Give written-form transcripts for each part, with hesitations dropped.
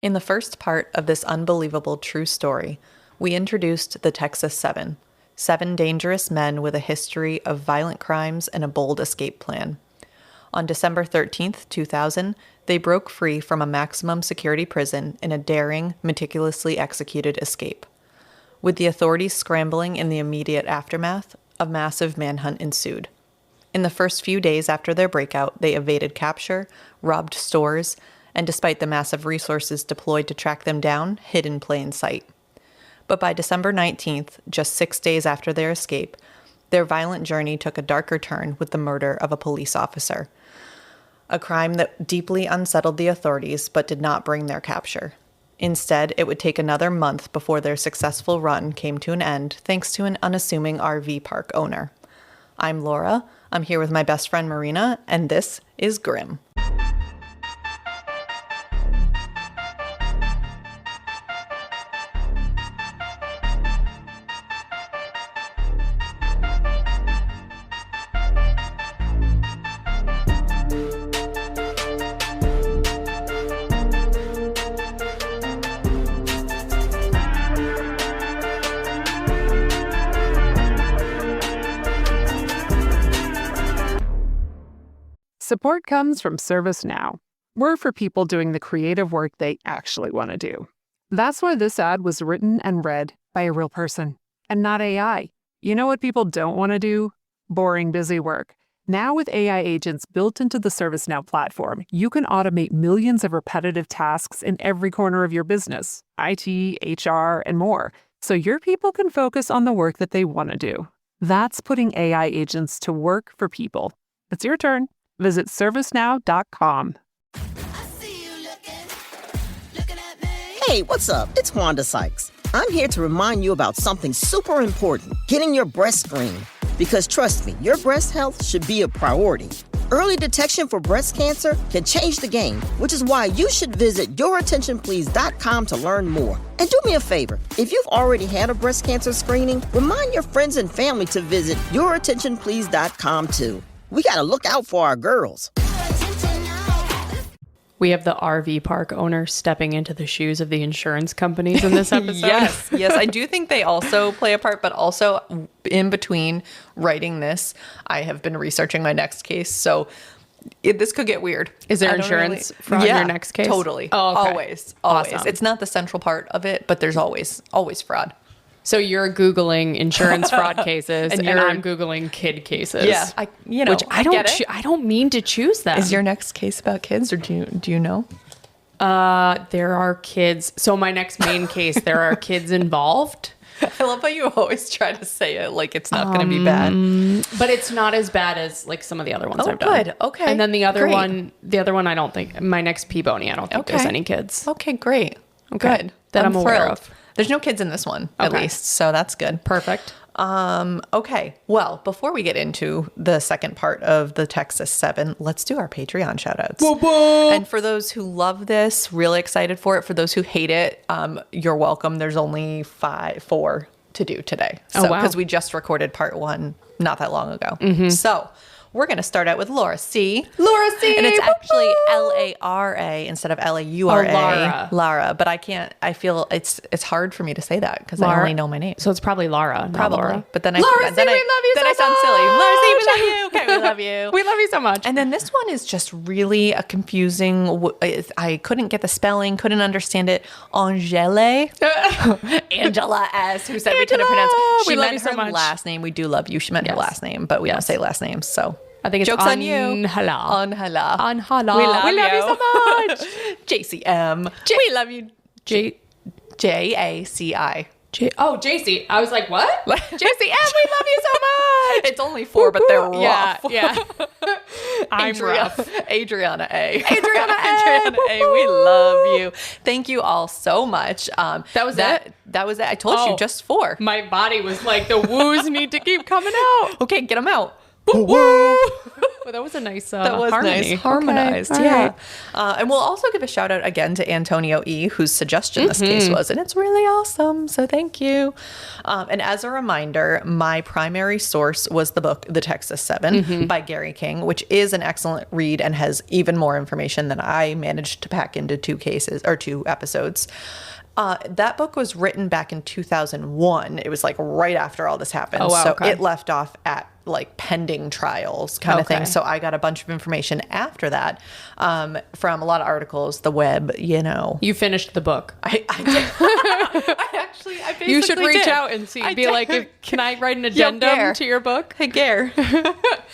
In the first part of this unbelievable true story, we introduced the Texas Seven, seven dangerous men with a history of violent crimes and a bold escape plan. On December 13th, 2000, they broke free from a maximum security prison in a daring, meticulously executed escape. With the authorities scrambling in the immediate aftermath, a massive manhunt ensued. In the first few days after their breakout, they evaded capture, robbed stores, and despite the massive resources deployed to track them down, hid in plain sight. But by December 19th, just 6 days after their escape, their violent journey took a darker turn with the murder of a police officer, a crime that deeply unsettled the authorities but did not bring their capture. Instead, it would take another month before their successful run came to an end thanks to an unassuming RV park owner. I'm Laura, I'm here with my best friend Marina, and this is Grim. Support comes from ServiceNow. We're for people doing the creative work they actually want to do. That's why this ad was written and read by a real person and not AI. You know what people don't want to do? Boring, busy work. Now with AI agents built into the ServiceNow platform, you can automate millions of repetitive tasks in every corner of your business, IT, HR, and more, so your people can focus on the work that they want to do. That's putting AI agents to work for people. It's your turn. Visit servicenow.com. Hey, what's up? It's Wanda Sykes. I'm here to remind you about something super important, getting your breast screened. Because trust me, your breast health should be a priority. Early detection for breast cancer can change the game, which is why you should visit yourattentionplease.com to learn more. And do me a favor, if you've already had a breast cancer screening, remind your friends and family to visit yourattentionplease.com too. We gotta look out for our girls. We have the RV park owner stepping into the shoes of the insurance companies in this episode. Yes, I do think they also play a part, but also in between writing this, I have been researching my next case, so this could get weird. Is there insurance fraud in your next case? Totally. Oh, okay. Always. Awesome. It's not the central part of it, but there's always fraud. So you're Googling insurance fraud cases, and I'm Googling kid cases. Yeah, which I don't mean to choose them. Is your next case about kids, or do you know? There are kids. So my next main case, there are kids involved. I love how you always try to say it like it's not going to be bad, but it's not as bad as like some of the other ones I've done. Good. Okay. And then the other one, I don't think my next Peabody. I don't think there's any kids. Okay, great. Okay. Good. That I'm aware of. There's no kids in this one, at least, so that's good. Perfect. Okay. Well, before we get into the second part of the Texas Seven, let's do our Patreon shoutouts. Whoa, whoa. And for those who love this, really excited for it. For those who hate it, you're welcome. There's only 4 to do today. So, wow. Because we just recorded part 1 not that long ago. So we're going to start out with Laura C. Laura C. And it's actually Lara instead of Laura. Oh, Lara. Lara. But I feel it's hard for me to say that because I only know my name. So it's probably Lara, not Probably. Laura. But then Laura C, we love you then so I sound much. silly. Laura C, we love you. Okay, we love you. We love you so much. And then this one is just really a confusing. I couldn't get the spelling, couldn't understand it. Angela S, who said we couldn't pronounce. She We love meant you so her much. last name. We do love you. She meant her last name, but we don't say last names. So I think it's joke's on you. Anhala. Anhala. We love you so much. JCM. We love you. JACI. JC. I was like, what? JCM, we love you so much. It's only 4, but they're rough. Yeah. I'm rough. Adriana A. Adriana A. We love you. Thank you all so much. That was it? That was it. I told you just 4. My body was like, the woos need to keep coming out. Okay, get them out. Woo! that was a nice That was harmony. nice. Harmonized. Okay. All Yeah. right. And we'll also give a shout out again to Antonio E., whose suggestion this case was. And it's really awesome. So thank you. And as a reminder, my primary source was the book, The Texas Seven by Gary King, which is an excellent read and has even more information than I managed to pack into two episodes. That book was written back in 2001. It was like right after all this happened. Oh, wow, so okay. it left off at like pending trials kind of Okay. thing. So I got a bunch of information after that from a lot of articles, the web, you know. You finished the book. I did. I basically You should reach did. out and see. I Be did. like, can I write an Yo, addendum Gare. to your book? Hey, Gare.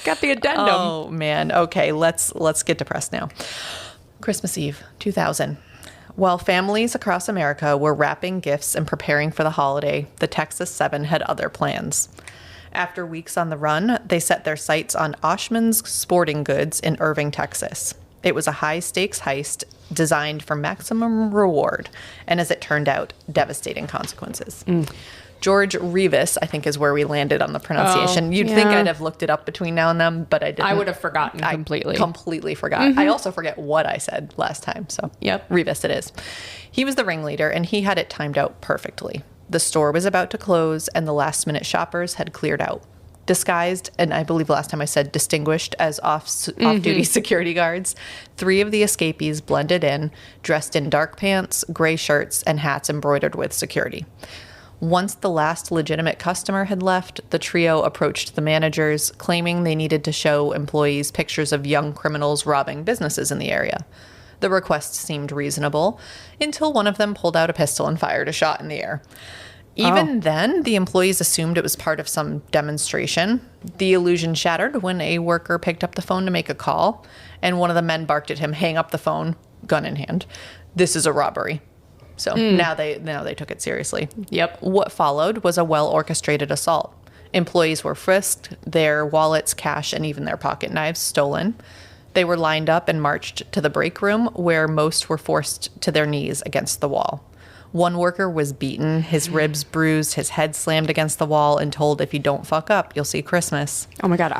Got the addendum. Oh, man. Okay, let's get depressed now. Christmas Eve, 2000. While families across America were wrapping gifts and preparing for the holiday, the Texas Seven had other plans. After weeks on the run, they set their sights on Oshman's Sporting Goods in Irving, Texas. It was a high-stakes heist designed for maximum reward, and as it turned out, devastating consequences. George Rivas, I think, is where we landed on the pronunciation. You'd think yeah. I'd have looked it up between now and then, but I didn't. I would have forgotten completely. I completely forgot. I also forget what I said last time. So, Yep. Rivas it is. He was the ringleader, and he had it timed out perfectly. The store was about to close, and the last-minute shoppers had cleared out. Disguised, and I believe last time I said distinguished as off-duty security guards, 3 of the escapees blended in, dressed in dark pants, gray shirts, and hats embroidered with security. Once the last legitimate customer had left, the trio approached the managers, claiming they needed to show employees pictures of young criminals robbing businesses in the area. The request seemed reasonable until one of them pulled out a pistol and fired a shot in the air. Even then, the employees assumed it was part of some demonstration. The illusion shattered when a worker picked up the phone to make a call, and one of the men barked at him, "Hang up the phone, gun in hand. This is a robbery." So now they took it seriously. Yep. What followed was a well-orchestrated assault. Employees were frisked, their wallets, cash, and even their pocket knives stolen. They were lined up and marched to the break room, where most were forced to their knees against the wall. One worker was beaten, his ribs bruised, his head slammed against the wall, and told, "If you don't fuck up, you'll see Christmas." Oh my God.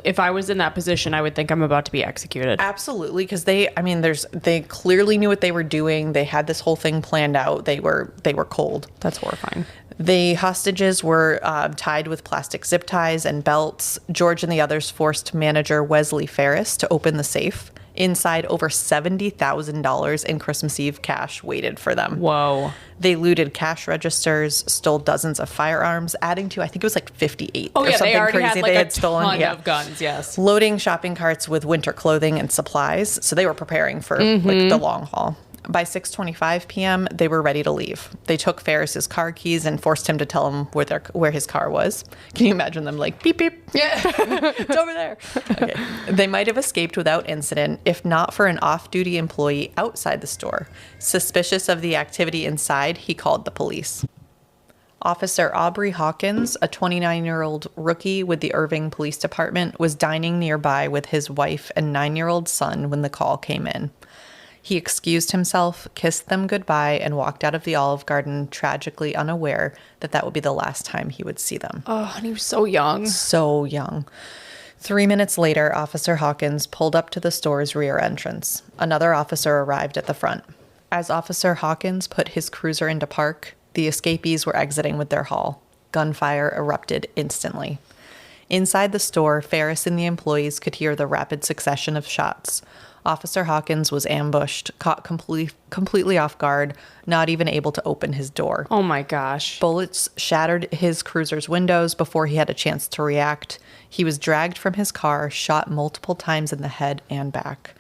If I was in that position, I would think I'm about to be executed. Absolutely, because they clearly knew what they were doing. They had this whole thing planned out. They were cold. That's horrifying. The hostages were tied with plastic zip ties and belts. George and the others forced manager Wesley Ferris to open the safe. Inside, over $70,000 in Christmas Eve cash waited for them. Whoa. They looted cash registers, stole dozens of firearms, adding to, I think it was like 58 Oh or yeah, something they already crazy had like they a had stolen. ton Yeah. of guns. Yes. Loading shopping carts with winter clothing and supplies. So they were preparing for like the long haul. By 6:25 p.m., they were ready to leave. They took Ferris's car keys and forced him to tell them where his car was. Can you imagine them like, beep, beep? Yeah. It's over there. Okay. They might have escaped without incident if not for an off-duty employee outside the store. Suspicious of the activity inside, he called the police. Officer Aubrey Hawkins, a 29-year-old rookie with the Irving Police Department, was dining nearby with his wife and 9-year-old son when the call came in. He excused himself, kissed them goodbye, and walked out of the Olive Garden, tragically unaware that would be the last time he would see them. Oh, and he was so young. So young. 3 minutes later, Officer Hawkins pulled up to the store's rear entrance. Another officer arrived at the front. As Officer Hawkins put his cruiser into park, the escapees were exiting with their haul. Gunfire erupted instantly. Inside the store, Ferris and the employees could hear the rapid succession of shots. Officer Hawkins was ambushed, caught completely off guard, not even able to open his door. Oh my gosh. Bullets shattered his cruiser's windows before he had a chance to react. He was dragged from his car, shot multiple times in the head and back.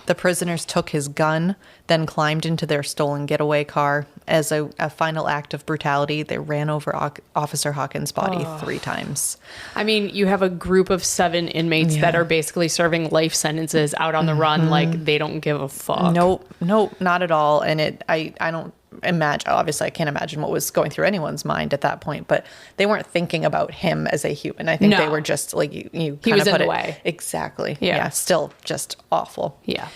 The prisoners took his gun, then climbed into their stolen getaway car. As a final act of brutality, they ran over Officer Hawkins' body 3 times. I mean, you have a group of 7 inmates that are basically serving life sentences out on the run. Like, they don't give a fuck. Nope, not at all. And I don't imagine, obviously I can't imagine what was going through anyone's mind at that point, but they weren't thinking about him as a human. I think they were just like, you he was kind of in put the it way. Exactly. Yeah. Yeah. Still just awful. Yeah.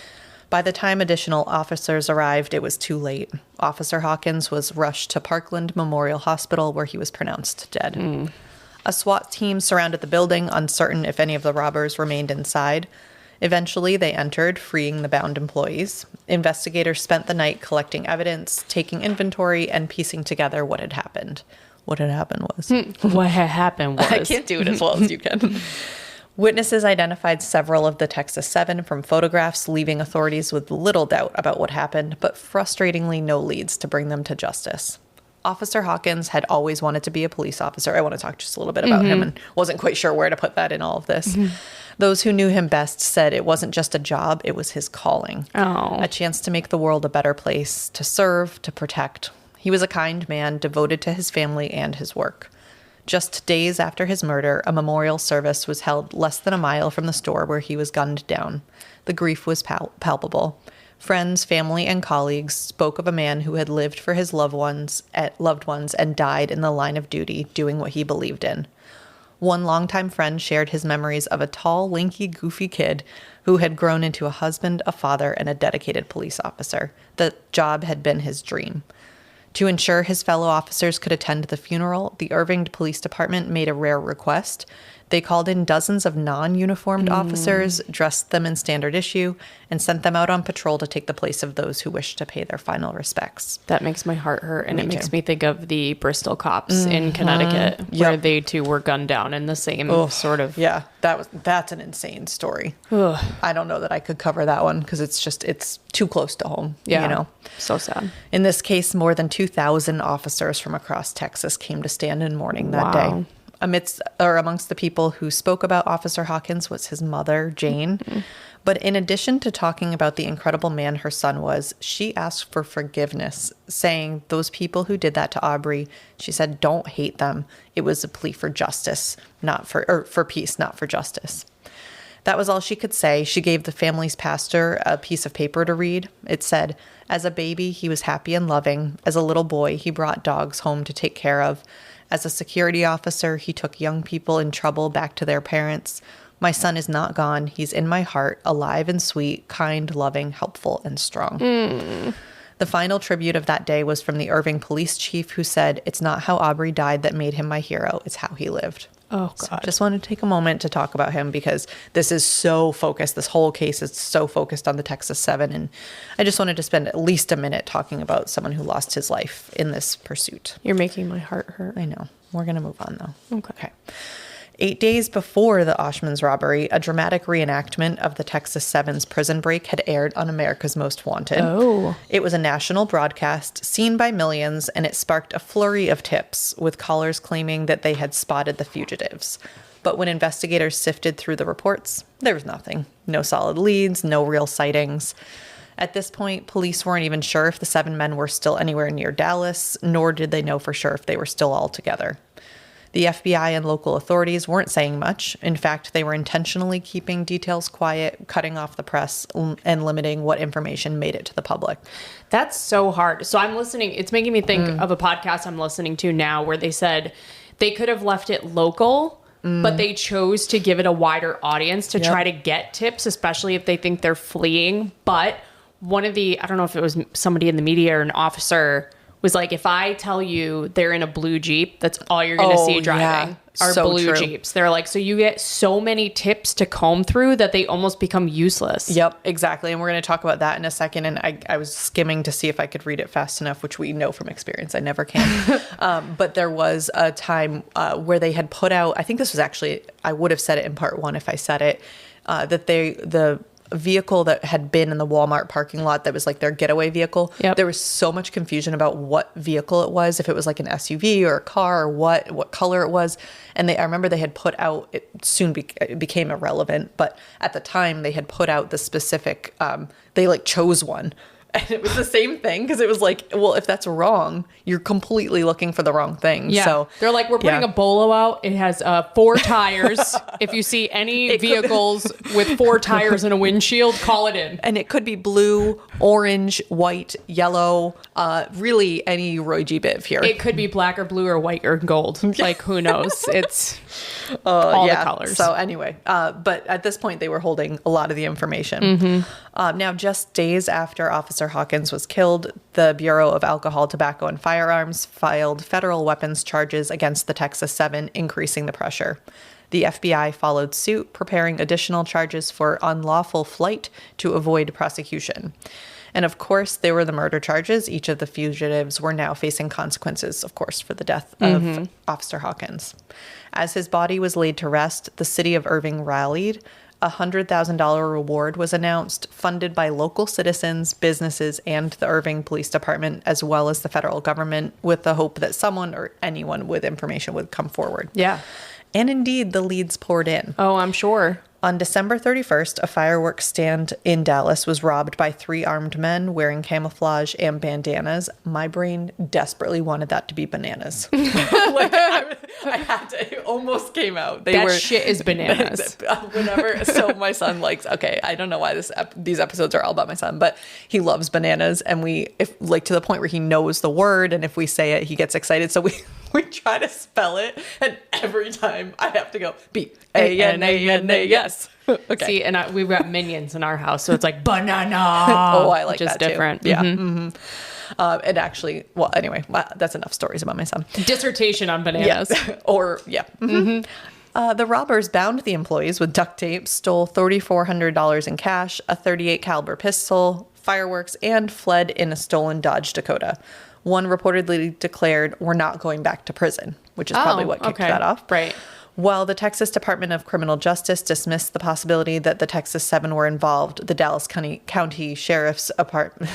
By the time additional officers arrived, it was too late. Officer Hawkins was rushed to Parkland Memorial Hospital, where he was pronounced dead. A SWAT team surrounded the building, uncertain if any of the robbers remained inside. Eventually, they entered, freeing the bound employees. Investigators spent the night collecting evidence, taking inventory, and piecing together what had happened. What had happened was... What had happened was... I can't do it as well as you can. Witnesses identified several of the Texas 7 from photographs, leaving authorities with little doubt about what happened, but frustratingly no leads to bring them to justice. Officer Hawkins had always wanted to be a police officer. I want to talk just a little bit about him and wasn't quite sure where to put that in all of this. Those who knew him best said it wasn't just a job, it was his calling. A chance to make the world a better place, to serve, to protect. He was a kind man, devoted to his family and his work. Just days after his murder, a memorial service was held less than a mile from the store where he was gunned down. The grief was palpable. Friends, family, and colleagues spoke of a man who had lived for his loved ones and died in the line of duty, doing what he believed in. One longtime friend shared his memories of a tall, lanky, goofy kid who had grown into a husband, a father, and a dedicated police officer. The job had been his dream. To ensure his fellow officers could attend the funeral, the Irving Police Department made a rare request. They called in dozens of non-uniformed officers, dressed them in standard issue, and sent them out on patrol to take the place of those who wished to pay their final respects. That makes my heart hurt, and it makes me think of the Bristol cops in Connecticut, where they too were gunned down in the same sort of... Yeah, that's an insane story. I don't know that I could cover that one because it's too close to home. Yeah, you know? So sad. In this case, more than 2,000 officers from across Texas came to stand in mourning that day. Amongst the people who spoke about Officer Hawkins was his mother, Jane. But in addition to talking about the incredible man her son was, she asked for forgiveness, saying those people who did that to Aubrey, she said, don't hate them. It was a plea for justice, for peace, not for justice. That was all she could say. She gave the family's pastor a piece of paper to read. It said, as a baby, he was happy and loving. As a little boy, he brought dogs home to take care of. As a security officer, he took young people in trouble back to their parents. My son is not gone. He's in my heart, alive and sweet, kind, loving, helpful, and strong. The final tribute of that day was from the Irving police chief, who said, it's not how Aubrey died that made him my hero. It's how he lived. Oh, God. So just wanted to take a moment to talk about him because this is so focused. This whole case is so focused on the Texas 7. And I just wanted to spend at least a minute talking about someone who lost his life in this pursuit. You're making my heart hurt. I know. We're going to move on, though. Okay. 8 days before the Oshman's robbery, a dramatic reenactment of the Texas 7's prison break had aired on America's Most Wanted. Oh. It was a national broadcast seen by millions, and it sparked a flurry of tips, with callers claiming that they had spotted the fugitives. But when investigators sifted through the reports, there was nothing. No solid leads, no real sightings. At this point, police weren't even sure if the 7 men were still anywhere near Dallas, nor did they know for sure if they were still all together. The FBI and local authorities weren't saying much. In fact, they were intentionally keeping details quiet, cutting off the press, and limiting what information made it to the public. That's so hard. So I'm listening. It's making me think of a podcast I'm listening to now where they said they could have left it local, but they chose to give it a wider audience to try to get tips, especially if they think they're fleeing. But one of the, I don't know if it was somebody in the media or an officer, was like, if I tell you they're in a blue Jeep, that's all you're going to see driving are so blue true. Jeeps. They're like, so you get so many tips to comb through that they almost become useless. Yep, exactly. And we're going to talk about that in a second. And I was skimming to see if I could read it fast enough, which we know from experience I never can. But there was a time where they had put out, I think this was actually, I would have said it in part 1 if I said it, that the vehicle that had been in the Walmart parking lot that was like their getaway vehicle. Yep. There was so much confusion about what vehicle it was, if it was like an SUV or a car or what color it was. And I remember they had put out, it soon it became irrelevant, but at the time they had put out the specific, they like chose one. And it was the same thing because it was like, well, if that's wrong, you're completely looking for the wrong thing. Yeah. So they're like, we're putting a Bolo out. It has 4 tires. If you see any vehicles with 4 tires and a windshield, call it in. And it could be blue, orange, white, yellow, really any Roy G. Biv here. It could be black or blue or white or gold. Like, who knows? It's all the colors. So anyway, but at this point, they were holding a lot of the information. Now, just days after Officer Officer Hawkins was killed, the Bureau of Alcohol, Tobacco, and Firearms filed federal weapons charges against the Texas 7, increasing the pressure. The FBI followed suit, preparing additional charges for unlawful flight to avoid prosecution. And of course, there were the murder charges. Each of the fugitives were now facing consequences, of course, for the death of Officer Hawkins. As his body was laid to rest, the city of Irving rallied. A $100,000 reward was announced, funded by local citizens, businesses, and the Irving Police Department, as well as the federal government, with the hope that someone or anyone with information would come forward. Yeah. And indeed, the leads poured in. Oh, I'm sure. On December 31st, a fireworks stand in Dallas was robbed by 3 armed men wearing camouflage and bandanas. My brain desperately wanted that to be bananas. I had to. It almost came out. That shit is bananas. Whenever. So my son likes. Okay, I don't know why these episodes are all about my son, but he loves bananas, and to the point where he knows the word, and if we say it, he gets excited. So we try to spell it, and every time I have to go B-A-N-A-N-A, yes. Okay. See, and we've got minions in our house, so it's like banana. Oh, I like just that different. Too. Yeah. And actually, well, anyway, that's enough stories about my son. Dissertation on bananas. Yes. Or, yeah. The robbers bound the employees with duct tape, stole $3,400 in cash, a .38 caliber pistol, fireworks, and fled in a stolen Dodge Dakota. One reportedly declared, "We're not going back to prison," which is probably what kicked that off. Right. While the Texas Department of Criminal Justice dismissed the possibility that the Texas 7 were involved, the Dallas County Sheriff's Apartment...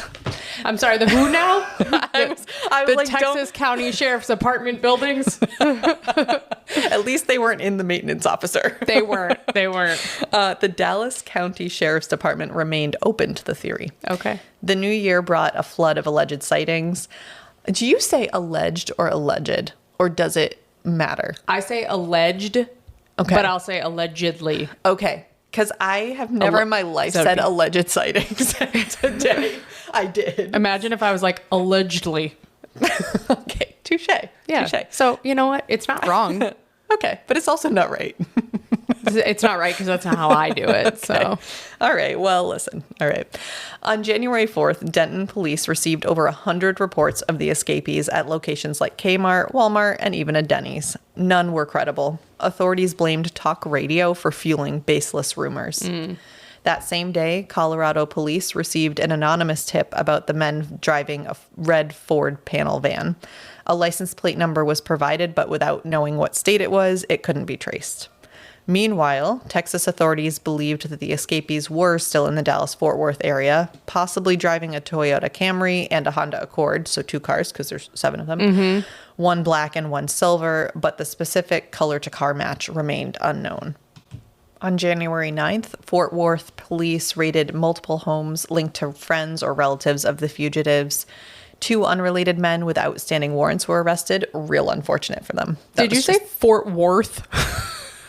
I'm sorry, the who now? I was the like, Texas County Sheriff's apartment buildings? At least they weren't in the maintenance officer. They weren't. The Dallas County Sheriff's Department remained open to the theory. Okay. The new year brought a flood of alleged sightings. Do you say alleged or alleged, or does it matter? I say alleged, but I'll say allegedly. Okay, because I have never in my life said alleged sightings. Today, I did. Imagine if I was like allegedly. Okay, touche. Yeah. Touche. So, you know what? It's not wrong. Okay, but it's also not right. It's not right because that's not how I do it. Okay. So, all right. Well, listen. All right. On January 4th, Denton police received over 100 reports of the escapees at locations like Kmart, Walmart, and even a Denny's. None were credible. Authorities blamed talk radio for fueling baseless rumors. That same day, Colorado police received an anonymous tip about the men driving a red Ford panel van. A license plate number was provided, but without knowing what state it was, it couldn't be traced. Meanwhile, Texas authorities believed that the escapees were still in the Dallas-Fort Worth area, possibly driving a Toyota Camry and a Honda Accord, so 2 cars because there's 7 of them, 1 black and 1 silver, but the specific color-to-car match remained unknown. On January 9th, Fort Worth police raided multiple homes linked to friends or relatives of the fugitives. 2 unrelated men with outstanding warrants were arrested. Real unfortunate for them. Did you say Fort Worth?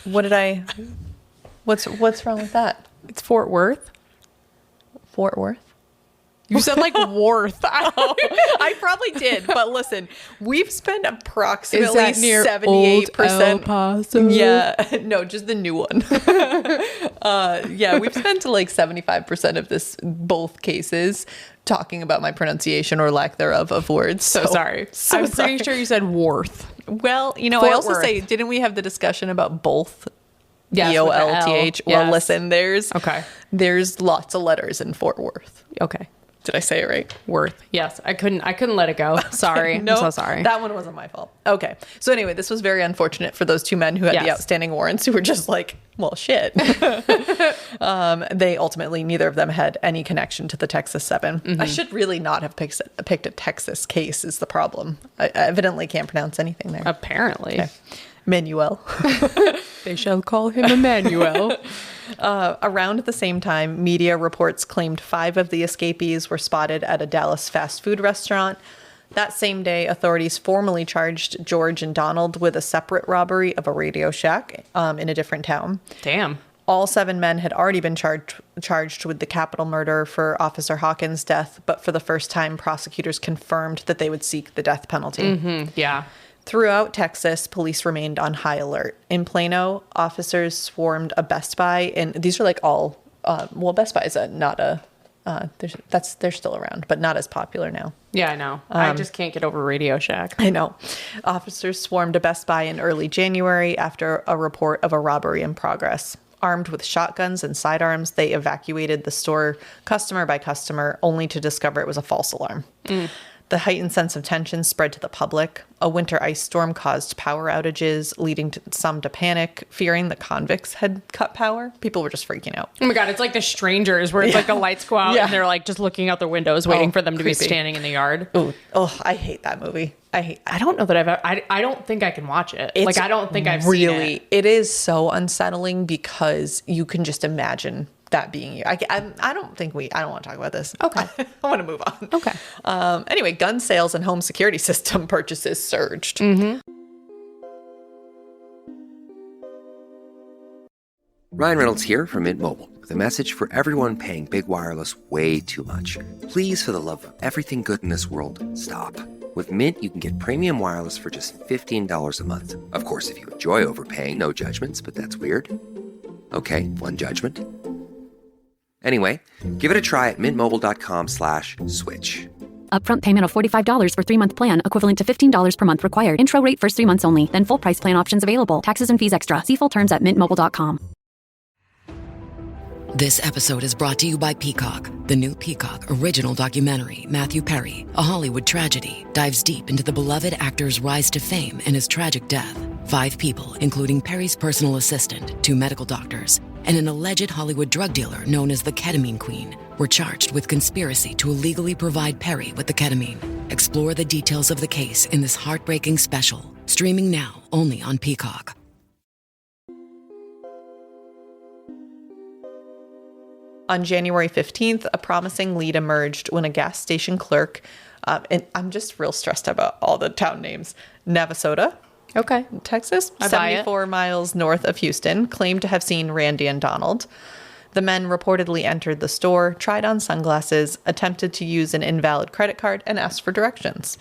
What did I... What's wrong with that? It's Fort Worth? Fort Worth? You said like Worth. I probably did, but listen, we've spent approximately Is that near 78%. Old El Paso? Yeah, no, just the new one. Yeah, we've spent like 75% of both cases talking about my pronunciation or lack thereof of words. So sorry. I was pretty sure you said Worth. Well, I Fort also Worth. say, didn't we have the discussion about both? Yes, B-O-L-T-H. with the L. Well, listen, there's lots of letters in Fort Worth. Okay. Did I say it right? Worth. Yes. I couldn't let it go. Sorry. No, I'm so sorry. That one wasn't my fault. Okay. So anyway, this was very unfortunate for those 2 men who had the outstanding warrants, who were just like, well, shit. They ultimately, neither of them had any connection to the Texas 7. I should really not have picked a Texas case is the problem. I evidently can't pronounce anything there. Apparently. Okay. Manuel. They shall call him Emmanuel. Around the same time, media reports claimed 5 of the escapees were spotted at a Dallas fast food restaurant. That same day, authorities formally charged George and Donald with a separate robbery of a Radio Shack in a different town. Damn. All 7 men had already been charged with the capital murder for Officer Hawkins' death, but for the first time, prosecutors confirmed that they would seek the death penalty. Yeah. Throughout Texas, police remained on high alert. In Plano, officers swarmed a Best Buy, and these are like all, Best Buy is not a They're still around, but not as popular now. Yeah, I know. I just can't get over Radio Shack. I know. Officers swarmed a Best Buy in early January after a report of a robbery in progress. Armed with shotguns and sidearms, they evacuated the store customer by customer, only to discover it was a false alarm. The heightened sense of tension spread to the public. A winter ice storm caused power outages, leading some to panic, fearing the convicts had cut power. People were just freaking out. Oh my God, it's like The Strangers, where it's like the lights go out and they're like just looking out their windows, waiting for them to be standing in the yard. Oh, I hate that movie. I don't know that I don't think I can watch it. Like, I don't think I've seen it. It is so unsettling because you can just imagine that being you. I don't want to talk about this. Okay. I want to move on. Okay. Anyway, gun sales and home security system purchases surged. Ryan Reynolds here from Mint Mobile with a message for everyone paying big wireless way too much. Please, for the love of everything good in this world, stop. With Mint, you can get premium wireless for just $15 a month. Of course, if you enjoy overpaying, no judgments, but that's weird. Okay, one judgment. Anyway, give it a try at mintmobile.com/switch. Upfront payment of $45 for 3-month plan, equivalent to $15 per month required. Intro rate first 3 months only, then full price plan options available. Taxes and fees extra. See full terms at mintmobile.com. This episode is brought to you by Peacock. The new Peacock original documentary, Matthew Perry, A Hollywood Tragedy, dives deep into the beloved actor's rise to fame and his tragic death. 5 people, including Perry's personal assistant, 2 medical doctors, and an alleged Hollywood drug dealer known as the Ketamine Queen, were charged with conspiracy to illegally provide Perry with the ketamine. Explore the details of the case in this heartbreaking special, streaming now only on Peacock. On January 15th, a promising lead emerged when a gas station clerk, and I'm just real stressed about all the town names, Navasota, Okay. Texas, I buy it. 74 miles north of Houston, claimed to have seen Randy and Donald. The men reportedly entered the store, tried on sunglasses, attempted to use an invalid credit card, and asked for directions.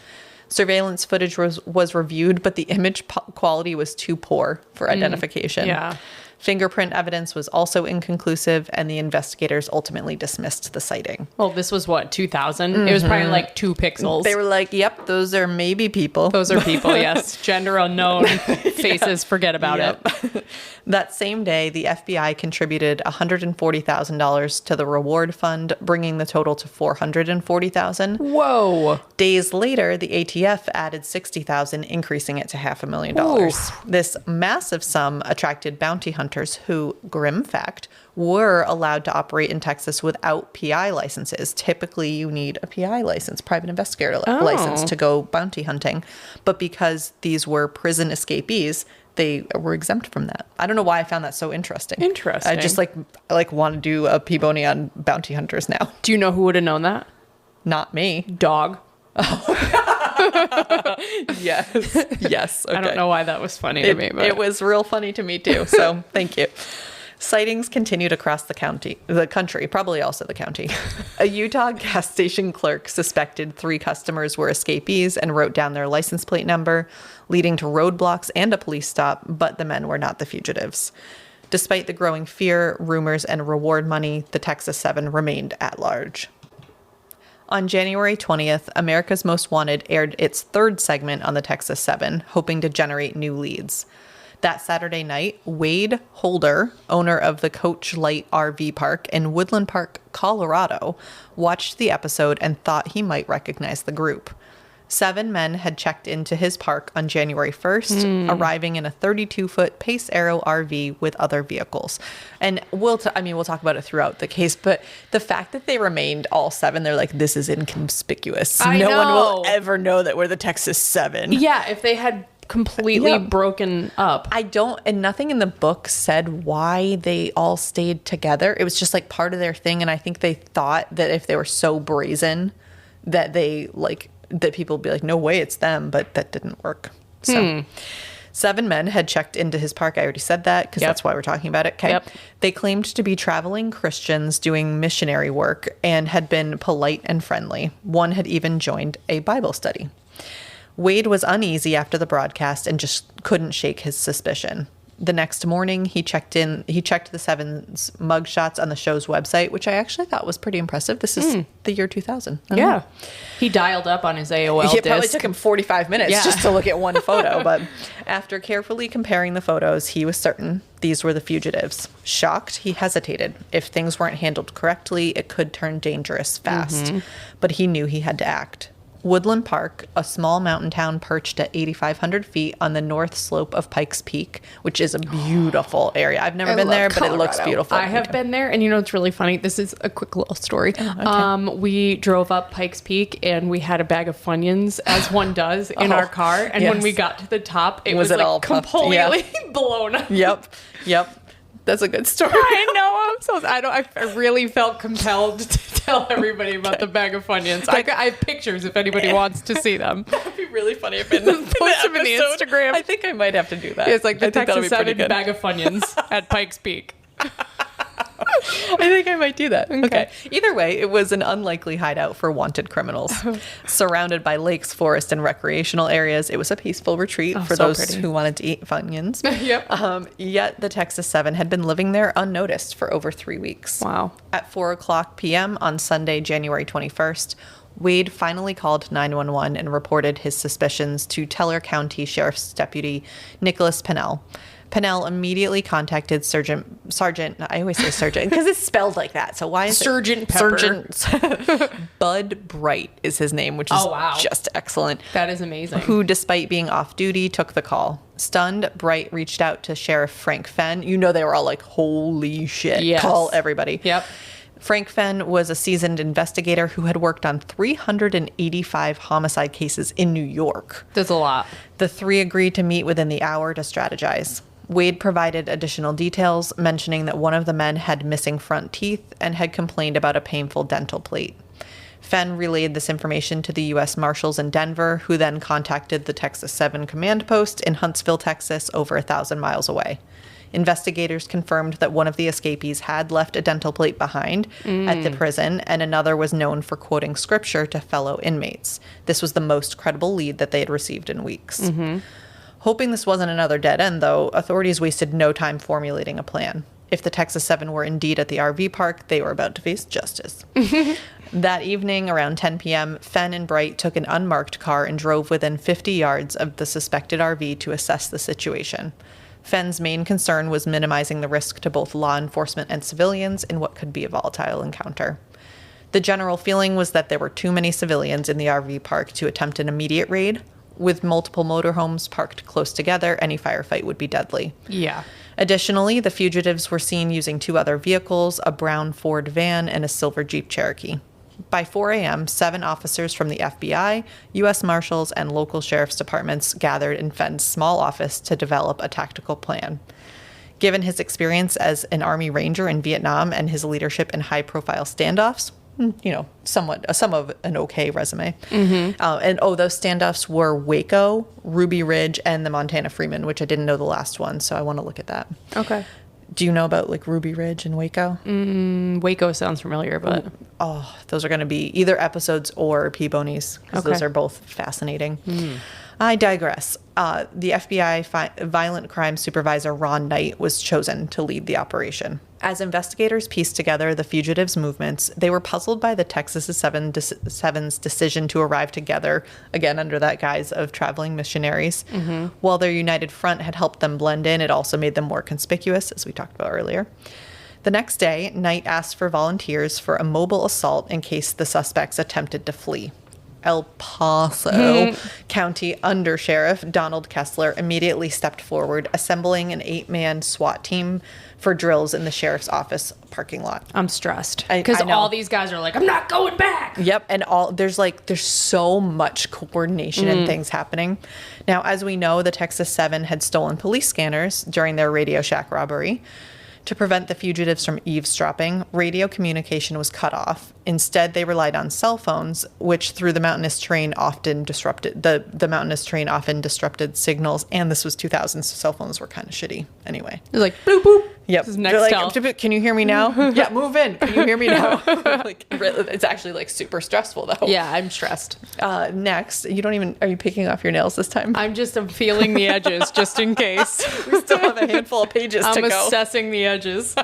Surveillance footage was reviewed, but the image quality was too poor for identification. Yeah. Fingerprint evidence was also inconclusive, and the investigators ultimately dismissed the sighting. Well, this was what, 2000? It was probably like 2 pixels. They were like, yep, those are maybe people. Those are people, yes. Gender unknown faces, forget about it. That same day, the FBI contributed $140,000 to the reward fund, bringing the total to $440,000. Whoa. Days later, the ATF added $60,000, increasing it to $500,000. This massive sum attracted bounty hunters who, grim fact, were allowed to operate in Texas without PI licenses. Typically, you need a PI license, private investigator license, to go bounty hunting. But because these were prison escapees, they were exempt from that. I don't know why I found that so interesting. Interesting. I just like want to do a P-Bony on bounty hunters now. Do you know who would have known that? Not me. Dog. Yes. Yes. Okay. I don't know why that was funny to me, but it was real funny to me too. So thank you. Sightings continued across the country, probably also the county. A Utah gas station clerk suspected 3 customers were escapees and wrote down their license plate number, leading to roadblocks and a police stop, but the men were not the fugitives. Despite the growing fear, rumors, and reward money, the Texas 7 remained at large. On January 20th, America's Most Wanted aired its 3rd segment on the Texas 7, hoping to generate new leads. That Saturday night, Wade Holder, owner of the Coach Light RV Park in Woodland Park, Colorado, watched the episode and thought he might recognize the group. 7 men had checked into his park on January 1st, arriving in a 32-foot Pace Arrow RV with other vehicles. And we'll talk about it throughout the case, but the fact that they remained all 7, they're like, this is inconspicuous. No one will ever know that we're the Texas 7. yeah, if they had completely broken up. And nothing in the book said why they all stayed together. It was just like part of their thing. And I think they thought that if they were so brazen that that people would be like, no way, it's them. But that didn't work. So 7 men had checked into his park. I already said that because that's why we're talking about it. Okay. Yep. They claimed to be traveling Christians doing missionary work and had been polite and friendly. One had even joined a Bible study. Wade was uneasy after the broadcast and just couldn't shake his suspicion. The next morning, he checked the Seven's mugshots on the show's website, which I actually thought was pretty impressive. This is the year 2000. Yeah. He dialed up on his AOL It probably disc. took him 45 minutes just to look at one photo. But after carefully comparing the photos, he was certain these were the fugitives. Shocked, he hesitated. If things weren't handled correctly, it could turn dangerous fast. But he knew he had to act. Woodland Park, a small mountain town perched at 8,500 feet on the north slope of Pikes Peak, which is a beautiful area. I've never been there, but it looks beautiful. I have been there, and it's really funny. This is a quick little story. We drove up Pikes Peak, and we had a bag of Funyuns, as one does, in our car. And when we got to the top, it was like all puffed? completely blown up. Yep. That's a good story. I know. I really felt compelled to tell everybody about the bag of Funyuns. I have pictures if anybody wants to see them. That'd be really funny if I post them in the Instagram. I think I might have to do that. It's like the Texas 7 bag of Funyuns at Pikes Peak. I think I might do that. Okay. Either way, it was an unlikely hideout for wanted criminals. Surrounded by lakes, forest, and recreational areas, it was a peaceful retreat for those who wanted to eat Funyuns. Yet the Texas 7 had been living there unnoticed for over 3 weeks. Wow. At 4:00 p.m. on Sunday, January 21st, Wade finally called 911 and reported his suspicions to Teller County Sheriff's Deputy Nicholas Pennell. Pennell immediately contacted Sergeant, I always say Sergeant because it's spelled like that. So why is Sergeant Pepper? Sergeant Bud Bright is his name, which is just excellent. That is amazing. Who, despite being off duty, took the call. Stunned, Bright reached out to Sheriff Frank Fenn. They were all like, holy shit, call everybody. Yep. Frank Fenn was a seasoned investigator who had worked on 385 homicide cases in New York. That's a lot. The three agreed to meet within the hour to strategize. Wade provided additional details, mentioning that one of the men had missing front teeth and had complained about a painful dental plate. Fenn relayed this information to the U.S. Marshals in Denver, who then contacted the Texas 7 command post in Huntsville, Texas, over 1,000 miles away. Investigators confirmed that one of the escapees had left a dental plate behind at the prison, and another was known for quoting scripture to fellow inmates. This was the most credible lead that they had received in weeks. Hoping this wasn't another dead end, though, authorities wasted no time formulating a plan. If the Texas 7 were indeed at the RV park, they were about to face justice. That evening, around 10 p.m., Fenn and Bright took an unmarked car and drove within 50 yards of the suspected RV to assess the situation. Fenn's main concern was minimizing the risk to both law enforcement and civilians in what could be a volatile encounter. The general feeling was that there were too many civilians in the RV park to attempt an immediate raid. With multiple motorhomes parked close together, any firefight would be deadly. Yeah. Additionally, the fugitives were seen using two other vehicles, a brown Ford van and a silver Jeep Cherokee. By 4 a.m., 7 officers from the FBI, U.S. Marshals, and local sheriff's departments gathered in Fenn's small office to develop a tactical plan. Given his experience as an Army Ranger in Vietnam and his leadership in high-profile standoffs, some of an okay resume. Those standoffs were Waco, Ruby Ridge, and the Montana Freeman, which I didn't know the last one, so I want to look at that. Okay. Do you know about like Ruby Ridge and Waco? Waco sounds familiar, but those are going to be either episodes or P-Bonies, because those are both fascinating. I digress. The FBI violent crime supervisor Ron Knight was chosen to lead the operation. As investigators pieced together the fugitives' movements, they were puzzled by the Texas 7's decision to arrive together, again under that guise of traveling missionaries. While their united front had helped them blend in, it also made them more conspicuous, as we talked about earlier. The next day, Knight asked for volunteers for a mobile assault in case the suspects attempted to flee. El Paso County Under Sheriff Donald Kessler immediately stepped forward, assembling an 8-man SWAT team for drills in the sheriff's office parking lot. I'm stressed because all these guys are like, I'm not going back. Yep, and there's so much coordination and things happening. Now, as we know, the Texas 7 had stolen police scanners during their Radio Shack robbery. To prevent the fugitives from eavesdropping, radio communication was cut off. Instead, they relied on cell phones, which through the mountainous terrain often disrupted signals. And this was 2000, so cell phones were kind of shitty anyway. It was like, bloop, boop. Yep. This is They're like, Nextel. can you hear me now? Yeah, move in. Can you hear me now? Like, it's actually like super stressful though. Yeah, I'm stressed. Next, are you picking off your nails this time? I'm feeling the edges just in case. We still have a handful of pages to go. I'm assessing the edges.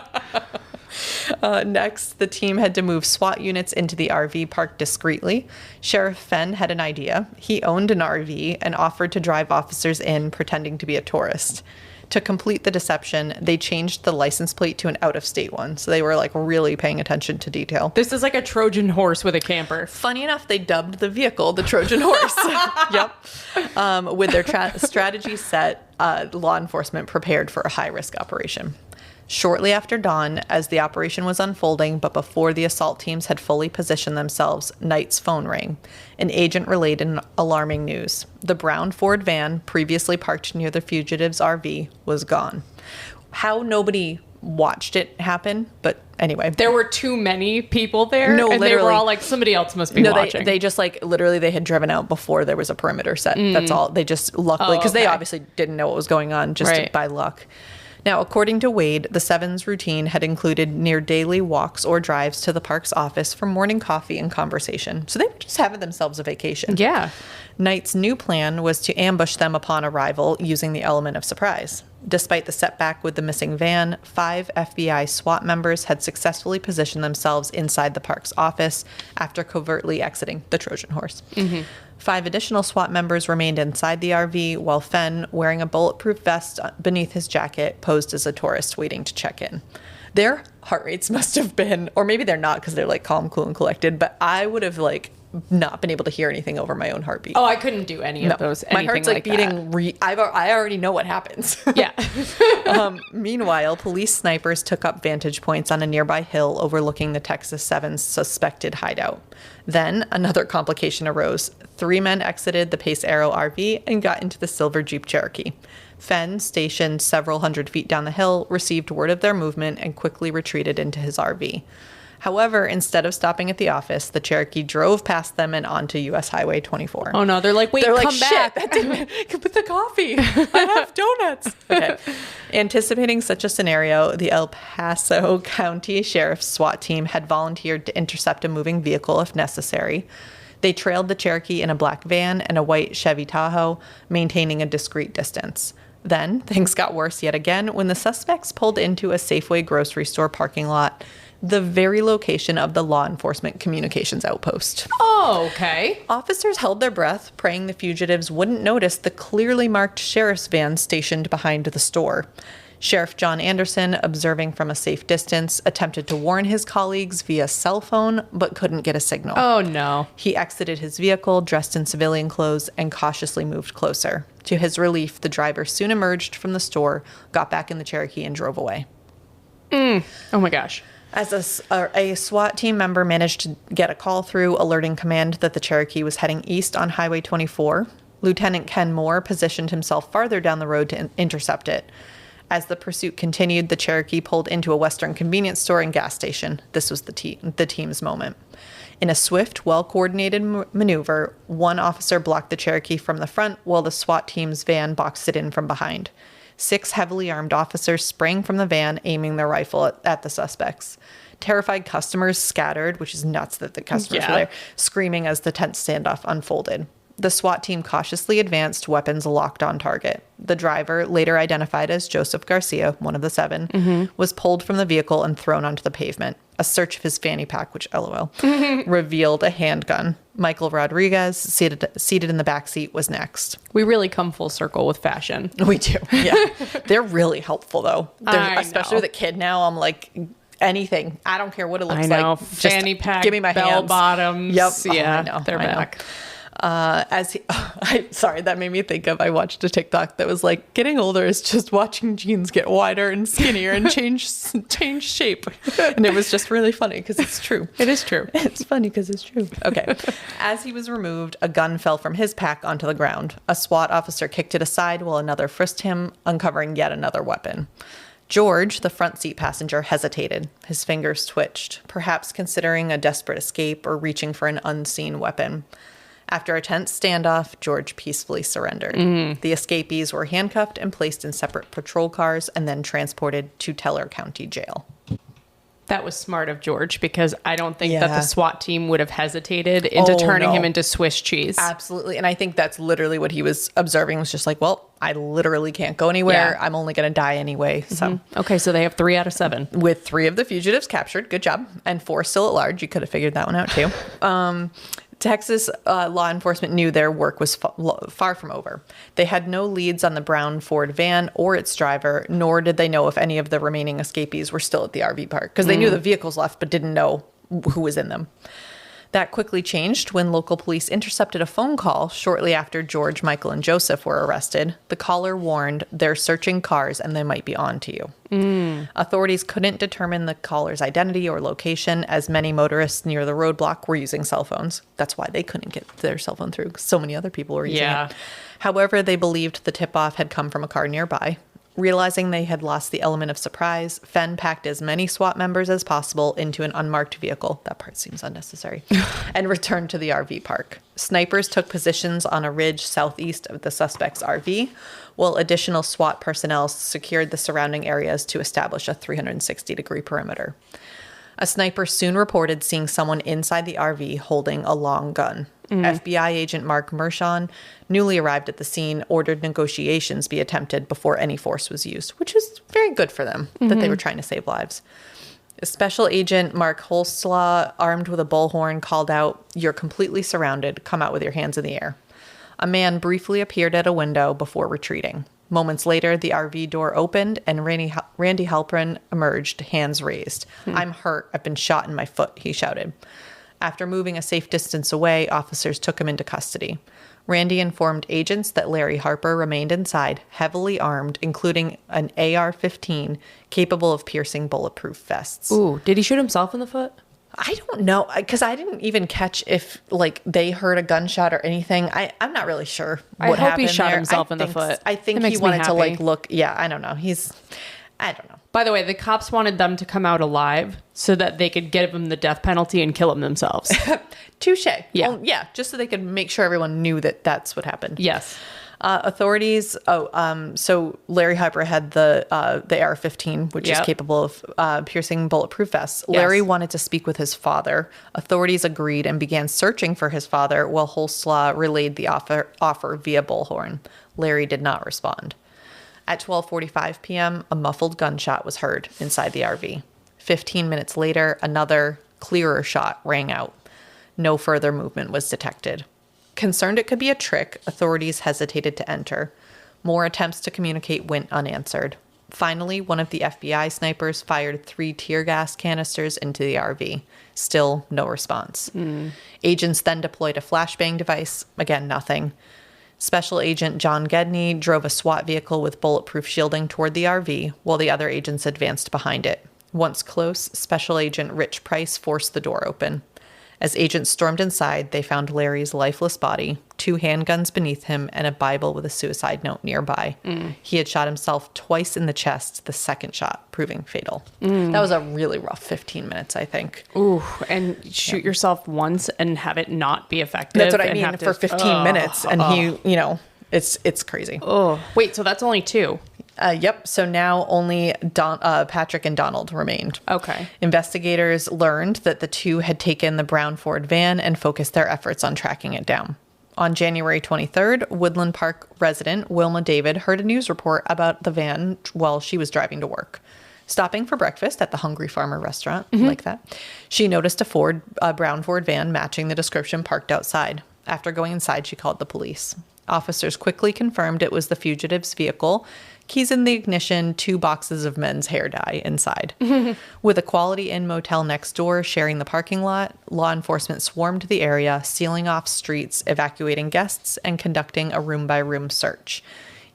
Next, the team had to move SWAT units into the RV park discreetly. Sheriff Fenn had an idea. He owned an RV and offered to drive officers in pretending to be a tourist. To complete the deception, they changed the license plate to an out-of-state one. So they were like really paying attention to detail. This is like a Trojan horse with a camper. Funny enough, they dubbed the vehicle the Trojan horse. Yep. With their strategy set, law enforcement prepared for a high-risk operation. Shortly after dawn, as the operation was unfolding, but before the assault teams had fully positioned themselves, Knight's phone rang. An agent relayed an alarming news. The brown Ford van, previously parked near the fugitives' RV, was gone. How nobody watched it happen, but anyway. There were too many people there. No, and literally. They were all like, somebody else must be watching. They just like literally they had driven out before there was a perimeter set. That's all. They just luckily, because they obviously didn't know what was going on, just by luck. Now, according to Wade, the Seven's routine had included near daily walks or drives to the park's office for morning coffee and conversation. So they were just having themselves a vacation. Yeah. Knight's new plan was to ambush them upon arrival using the element of surprise. Despite the setback with the missing van, 5 FBI SWAT members had successfully positioned themselves inside the park's office after covertly exiting the Trojan horse. 5 additional SWAT members remained inside the RV, while Fenn, wearing a bulletproof vest beneath his jacket, posed as a tourist waiting to check in. Their heart rates must have been, or maybe they're not because they're like calm, cool, and collected, but I would have like not been able to hear anything over my own heartbeat. Oh, I couldn't do any of those. My heart's like beating. I already know what happens. Yeah. Meanwhile, police snipers took up vantage points on a nearby hill overlooking the Texas 7's suspected hideout. Then another complication arose. 3 men exited the Pace Arrow RV and got into the silver Jeep Cherokee. Fenn, stationed several hundred feet down the hill, received word of their movement and quickly retreated into his RV. However, instead of stopping at the office, the Cherokee drove past them and onto U.S. Highway 24. Oh, no. They're like, wait, come back. That didn't put the coffee. I have donuts. Okay. Anticipating such a scenario, the El Paso County Sheriff's SWAT team had volunteered to intercept a moving vehicle if necessary. They trailed the Cherokee in a black van and a white Chevy Tahoe, maintaining a discreet distance. Then, things got worse yet again when the suspects pulled into a Safeway grocery store parking lot, the very location of the law enforcement communications outpost. Oh, okay. Officers held their breath, praying the fugitives wouldn't notice the clearly marked sheriff's van stationed behind the store. Sheriff John Anderson, observing from a safe distance, attempted to warn his colleagues via cell phone, but couldn't get a signal. Oh, no. He exited his vehicle, dressed in civilian clothes, and cautiously moved closer. To his relief, the driver soon emerged from the store, got back in the Cherokee, and drove away. Oh, my gosh. As a SWAT team member managed to get a call through alerting command that the Cherokee was heading east on Highway 24, Lieutenant Ken Moore positioned himself farther down the road to intercept it. As the pursuit continued, the Cherokee pulled into a Western convenience store and gas station. This was the team's moment. In a swift, well-coordinated maneuver, one officer blocked the Cherokee from the front while the SWAT team's van boxed it in from behind. 6 heavily armed officers sprang from the van, aiming their rifle at the suspects. Terrified customers scattered, which is nuts that the customers were there, screaming as the tense standoff unfolded. The SWAT team cautiously advanced, weapons locked on target. The driver, later identified as Joseph Garcia, one of the 7, was pulled from the vehicle and thrown onto the pavement. A search of his fanny pack, which LOL, revealed a handgun. Michael Rodriguez, seated in the backseat, was next. We really come full circle with fashion. We do, yeah. They're really helpful, though. Especially know. with a kid now, I'm like, anything. I don't care what it looks I know. like. Fanny pack, give me my bell hands. bottoms. Yep. Yeah, I know. they're back. Sorry, that made me think of, I watched a TikTok that was like, getting older is just watching jeans get wider and skinnier and change shape. And it was just really funny because it's true. It is true. It's funny because it's true. Okay. As he was removed, a gun fell from his pack onto the ground. A SWAT officer kicked it aside while another frisked him, uncovering yet another weapon. George, the front seat passenger, hesitated. His fingers twitched, perhaps considering a desperate escape or reaching for an unseen weapon. After a tense standoff, George peacefully surrendered. The escapees were handcuffed and placed in separate patrol cars and then transported to Teller County Jail. That was smart of George, because I don't think that the SWAT team would have hesitated into turning him into Swiss cheese. Absolutely. And I think that's literally what he was observing, was just like, well, I literally can't go anywhere. I'm only going to die anyway. So Okay, so they have 3 out of 7. with 3 of the fugitives captured, good job, and 4 still at large. You could have figured that one out too. Texas law enforcement knew their work was far from over. They had no leads on the brown Ford van or its driver, nor did they know if any of the remaining escapees were still at the RV park, because they knew the vehicles left but didn't know who was in them. That quickly changed when local police intercepted a phone call shortly after George, Michael, and Joseph were arrested. The caller warned, they're searching cars and they might be on to you. Authorities couldn't determine the caller's identity or location, as many motorists near the roadblock were using cell phones. That's why they couldn't get their cell phone through, 'cause so many other people were using it. However, they believed the tip-off had come from a car nearby. Realizing they had lost the element of surprise, Fenn packed as many SWAT members as possible into an unmarked vehicle — that part seems unnecessary — and returned to the RV park. Snipers took positions on a ridge southeast of the suspect's RV, while additional SWAT personnel secured the surrounding areas to establish a 360-degree perimeter. A sniper soon reported seeing someone inside the RV holding a long gun. FBI agent Mark Mershon, newly arrived at the scene, ordered negotiations be attempted before any force was used, which was very good for them, that they were trying to save lives. Special Agent Mark Holslaw, armed with a bullhorn, called out, "You're completely surrounded. Come out with your hands in the air." A man briefly appeared at a window before retreating. Moments later, the RV door opened and Randy Halpern emerged, hands raised. "I'm hurt. I've been shot in my foot," he shouted. After moving a safe distance away, officers took him into custody. Randy informed agents that Larry Harper remained inside, heavily armed, including an AR-15 capable of piercing bulletproof vests. Ooh, did he shoot himself in the foot? I don't know, because I didn't even catch if they heard a gunshot or anything. I'm not really sure what happened there. I hope he shot himself in the foot. I think he wanted to look. Yeah, I don't know. I don't know. By the way, the cops wanted them to come out alive so that they could give him the death penalty and kill him themselves. Touche. Yeah. Well, yeah, just so they could make sure everyone knew that that's what happened. Yes. Authorities. So Larry Harper had the AR-15, which is capable of piercing bulletproof vests. Yes. Larry wanted to speak with his father. Authorities agreed and began searching for his father, while Holslaw relayed the offer via bullhorn. Larry did not respond. At 12:45 p.m., a muffled gunshot was heard inside the RV. 15 minutes later, another, clearer shot rang out. No further movement was detected. Concerned it could be a trick, authorities hesitated to enter. More attempts to communicate went unanswered. Finally, one of the FBI snipers fired 3 tear gas canisters into the RV. Still no response. Agents then deployed a flashbang device. Again, nothing. Special Agent John Gedney drove a SWAT vehicle with bulletproof shielding toward the RV, while the other agents advanced behind it. Once close, Special Agent Rich Price forced the door open. As agents stormed inside, they found Larry's lifeless body, 2 handguns beneath him, and a Bible with a suicide note nearby. He had shot himself twice in the chest, the second shot proving fatal. That was a really rough 15 minutes, I think. Ooh, and shoot yourself once and have it not be effective. That's what I mean, for 15 minutes. And it's crazy. Oh, wait, so that's only 2. Yep. So now only Patrick and Donald remained. Okay. Investigators learned that the 2 had taken the brown Ford van and focused their efforts on tracking it down. On January 23rd, Woodland Park resident Wilma David heard a news report about the van while she was driving to work. Stopping for breakfast at the Hungry Farmer restaurant, like that, she noticed a brown Ford van matching the description parked outside. After going inside, she called the police. Officers quickly confirmed it was the fugitive's vehicle. Keys in the ignition, 2 boxes of men's hair dye inside. With a Quality Inn motel next door sharing the parking lot, law enforcement swarmed the area, sealing off streets, evacuating guests, and conducting a room-by-room search.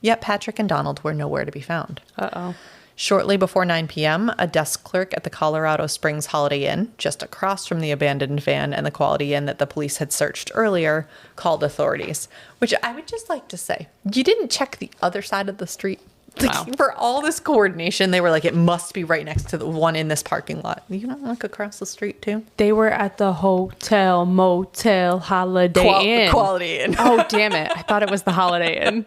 Yet Patrick and Donald were nowhere to be found. Uh-oh. Shortly before 9 p.m., a desk clerk at the Colorado Springs Holiday Inn, just across from the abandoned van and the Quality Inn that the police had searched earlier, called authorities. Which I would just like to say, you didn't check the other side of the street? Like, for all this coordination, they were like, it must be right next to the one in this parking lot. You don't look across the street, too? They were at the hotel, motel, Holiday Inn. Quality Inn. Oh, damn it. I thought it was the Holiday Inn.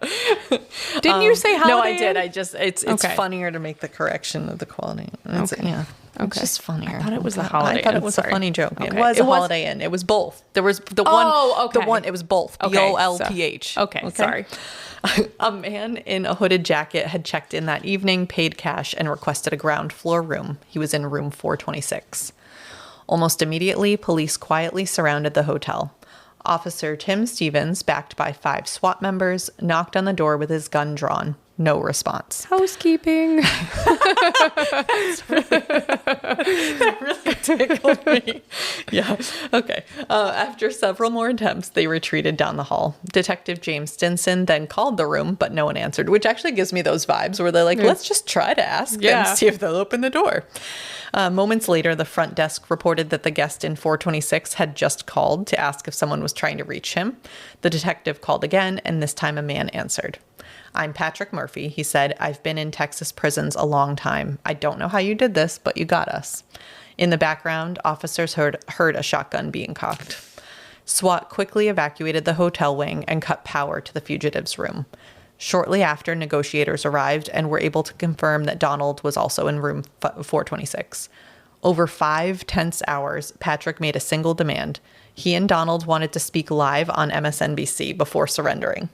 Didn't you say Holiday No, I Inn? did. I just, it's Okay. funnier to make the correction of the Quality Inn. It's, yeah. It's just funnier. I thought it was the Holiday I thought Inn. it was Sorry. a funny joke. Okay. It was a Holiday Inn. It was both. There was the one. Oh, okay. The one. It was both. Okay, BOLPH. Okay, sorry. A man in a hooded jacket had checked in that evening, paid cash, and requested a ground floor room. He was in room 426. Almost immediately, police quietly surrounded the hotel. Officer Tim Stevens, backed by 5 SWAT members, knocked on the door with his gun drawn. No response. Housekeeping. That really tickled me. Yeah. Okay. After several more attempts, they retreated down the hall. Detective James Stinson then called the room, but no one answered, which actually gives me those vibes where they're like, let's just try to ask them, see if they'll open the door. Moments later, the front desk reported that the guest in 426 had just called to ask if someone was trying to reach him. The detective called again, and this time a man answered. I'm Patrick Murphy, he said. I've been in Texas prisons a long time. I don't know how you did this, but you got us. In the background, officers heard a shotgun being cocked. SWAT quickly evacuated the hotel wing and cut power to the fugitive's room. Shortly after, negotiators arrived and were able to confirm that Donald was also in room 426. Over 5 tense hours, Patrick made a single demand. He and Donald wanted to speak live on MSNBC before surrendering.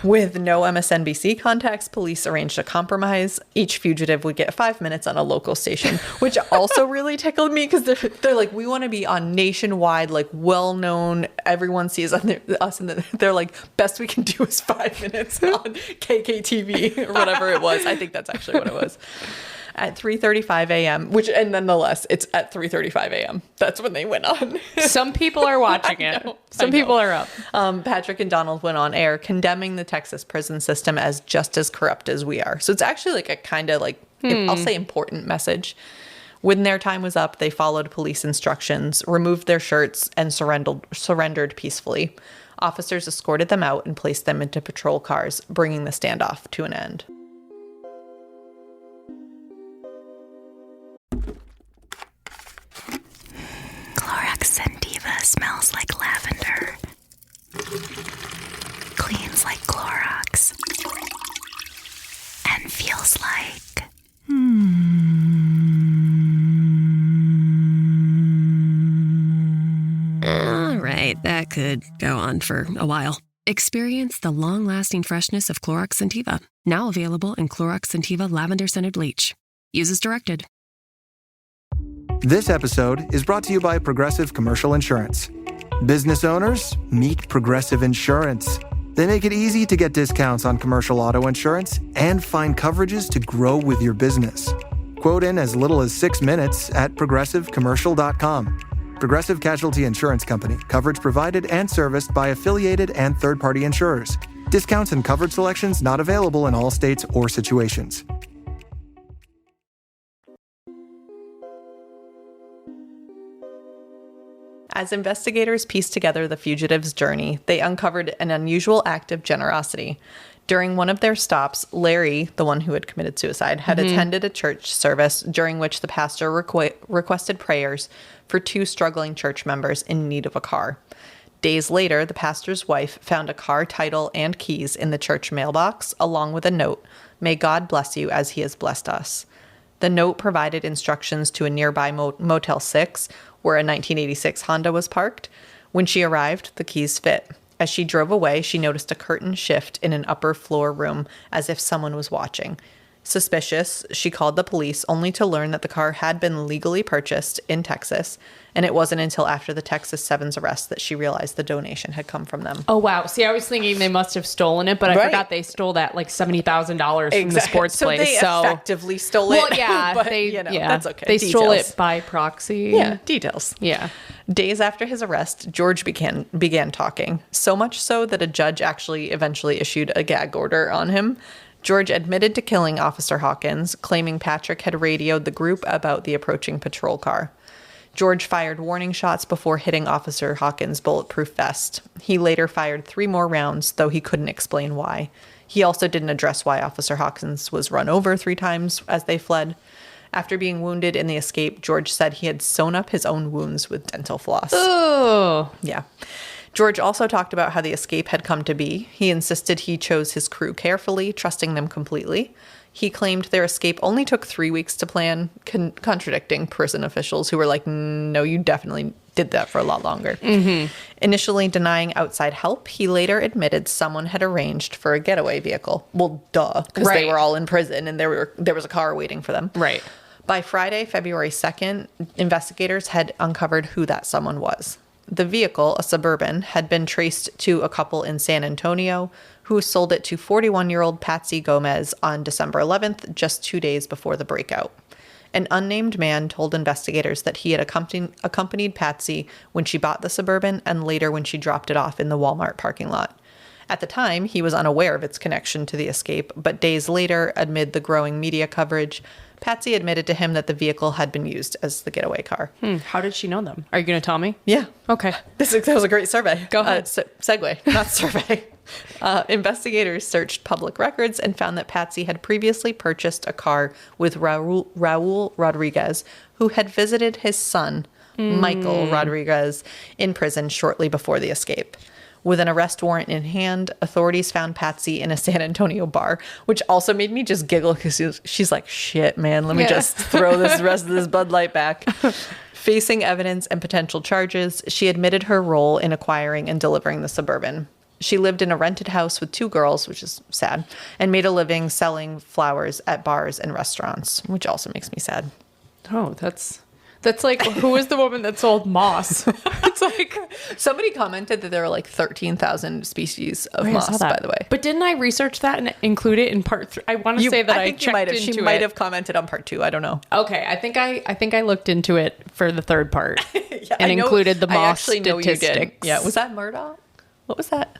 With no MSNBC contacts, police arranged a compromise. Each fugitive would get 5 minutes on a local station, which also really tickled me because they're like, we want to be on nationwide, like well-known, everyone sees us, and they're like, best we can do is 5 minutes on KKTV or whatever it was. I think that's actually what it was. At 3:35 a.m., and nonetheless, it's at 3:35 a.m. That's when they went on. Some people are watching it. Some people are up. Patrick and Donald went on air condemning the Texas prison system as just as corrupt as we are. So it's actually like a kind of like, I'll say important message. When their time was up, they followed police instructions, removed their shirts, and surrendered peacefully. Officers escorted them out and placed them into patrol cars, bringing the standoff to an end. Clorox Sentiva smells like lavender. Cleans like Clorox. And feels like... All right, that could go on for a while. Experience the long-lasting freshness of Clorox Sentiva. Now available in Clorox Sentiva Lavender Scented Bleach. Use as directed. This episode is brought to you by Progressive Commercial Insurance. Business owners, meet Progressive Insurance. They make it easy to get discounts on commercial auto insurance and find coverages to grow with your business. Quote in as little as 6 minutes at progressivecommercial.com. Progressive Casualty Insurance Company. Coverage provided and serviced by affiliated and third-party insurers. Discounts and coverage selections not available in all states or situations. As investigators pieced together the fugitive's journey, they uncovered an unusual act of generosity. During one of their stops, Larry, the one who had committed suicide, had attended a church service during which the pastor requested prayers for 2 struggling church members in need of a car. Days later, the pastor's wife found a car title and keys in the church mailbox, along with a note, "May God bless you as he has blessed us." The note provided instructions to a nearby Motel 6, where a 1986 Honda was parked. When she arrived, the keys fit. As she drove away, she noticed a curtain shift in an upper floor room, as if someone was watching. Suspicious, she called the police, only to learn that the car had been legally purchased in Texas, and it wasn't until after the Texas 7's arrest that she realized the donation had come from them. Oh, wow. See, I was thinking they must have stolen it, but I forgot they stole that like $70,000 from the sports place. They effectively stole it. Well, yeah, but, that's okay. They stole it by proxy. Yeah, details. Yeah. Days after his arrest, George began talking, so much so that a judge actually eventually issued a gag order on him. George admitted to killing Officer Hawkins, claiming Patrick had radioed the group about the approaching patrol car. George fired warning shots before hitting Officer Hawkins' bulletproof vest. He later fired 3 more rounds, though he couldn't explain why. He also didn't address why Officer Hawkins was run over 3 times as they fled. After being wounded in the escape, George said he had sewn up his own wounds with dental floss. Oh. Yeah. George also talked about how the escape had come to be. He insisted he chose his crew carefully, trusting them completely. He claimed their escape only took 3 weeks to plan, contradicting prison officials who were like, no, you definitely did that for a lot longer. Mm-hmm. Initially denying outside help, he later admitted someone had arranged for a getaway vehicle. Well, duh, because they were all in prison and there was a car waiting for them. Right. By Friday, February 2nd, investigators had uncovered who that someone was. The vehicle, a Suburban, had been traced to a couple in San Antonio who sold it to 41-year-old Patsy Gomez on December 11th, just 2 days before the breakout. An unnamed man told investigators that he had accompanied Patsy when she bought the Suburban and later when she dropped it off in the Walmart parking lot. At the time, he was unaware of its connection to the escape, but days later, amid the growing media coverage, Patsy admitted to him that the vehicle had been used as the getaway car. How did she know them? Are you going to tell me? Yeah. Okay. That was a great survey. Go ahead. Segue, not survey. Investigators searched public records and found that Patsy had previously purchased a car with Raul Rodriguez, who had visited his son, Michael Rodriguez, in prison shortly before the escape. With an arrest warrant in hand, authorities found Patsy in a San Antonio bar, which also made me just giggle because she's like, shit, man, let me just throw this rest of this Bud Light back. Facing evidence and potential charges, she admitted her role in acquiring and delivering the Suburban. She lived in a rented house with 2 girls, which is sad, and made a living selling flowers at bars and restaurants, which also makes me sad. Oh, that's like, who is the woman that sold moss? It's like, somebody commented that there are like 13,000 species of moss, by the way. But didn't I research that and include it in part 3? I want to say that I checked into it. She might have commented on part 2. I don't know. Okay, I think I looked into it for the 3rd part and included the moss statistics. Yeah, was that Murdoch? What was that?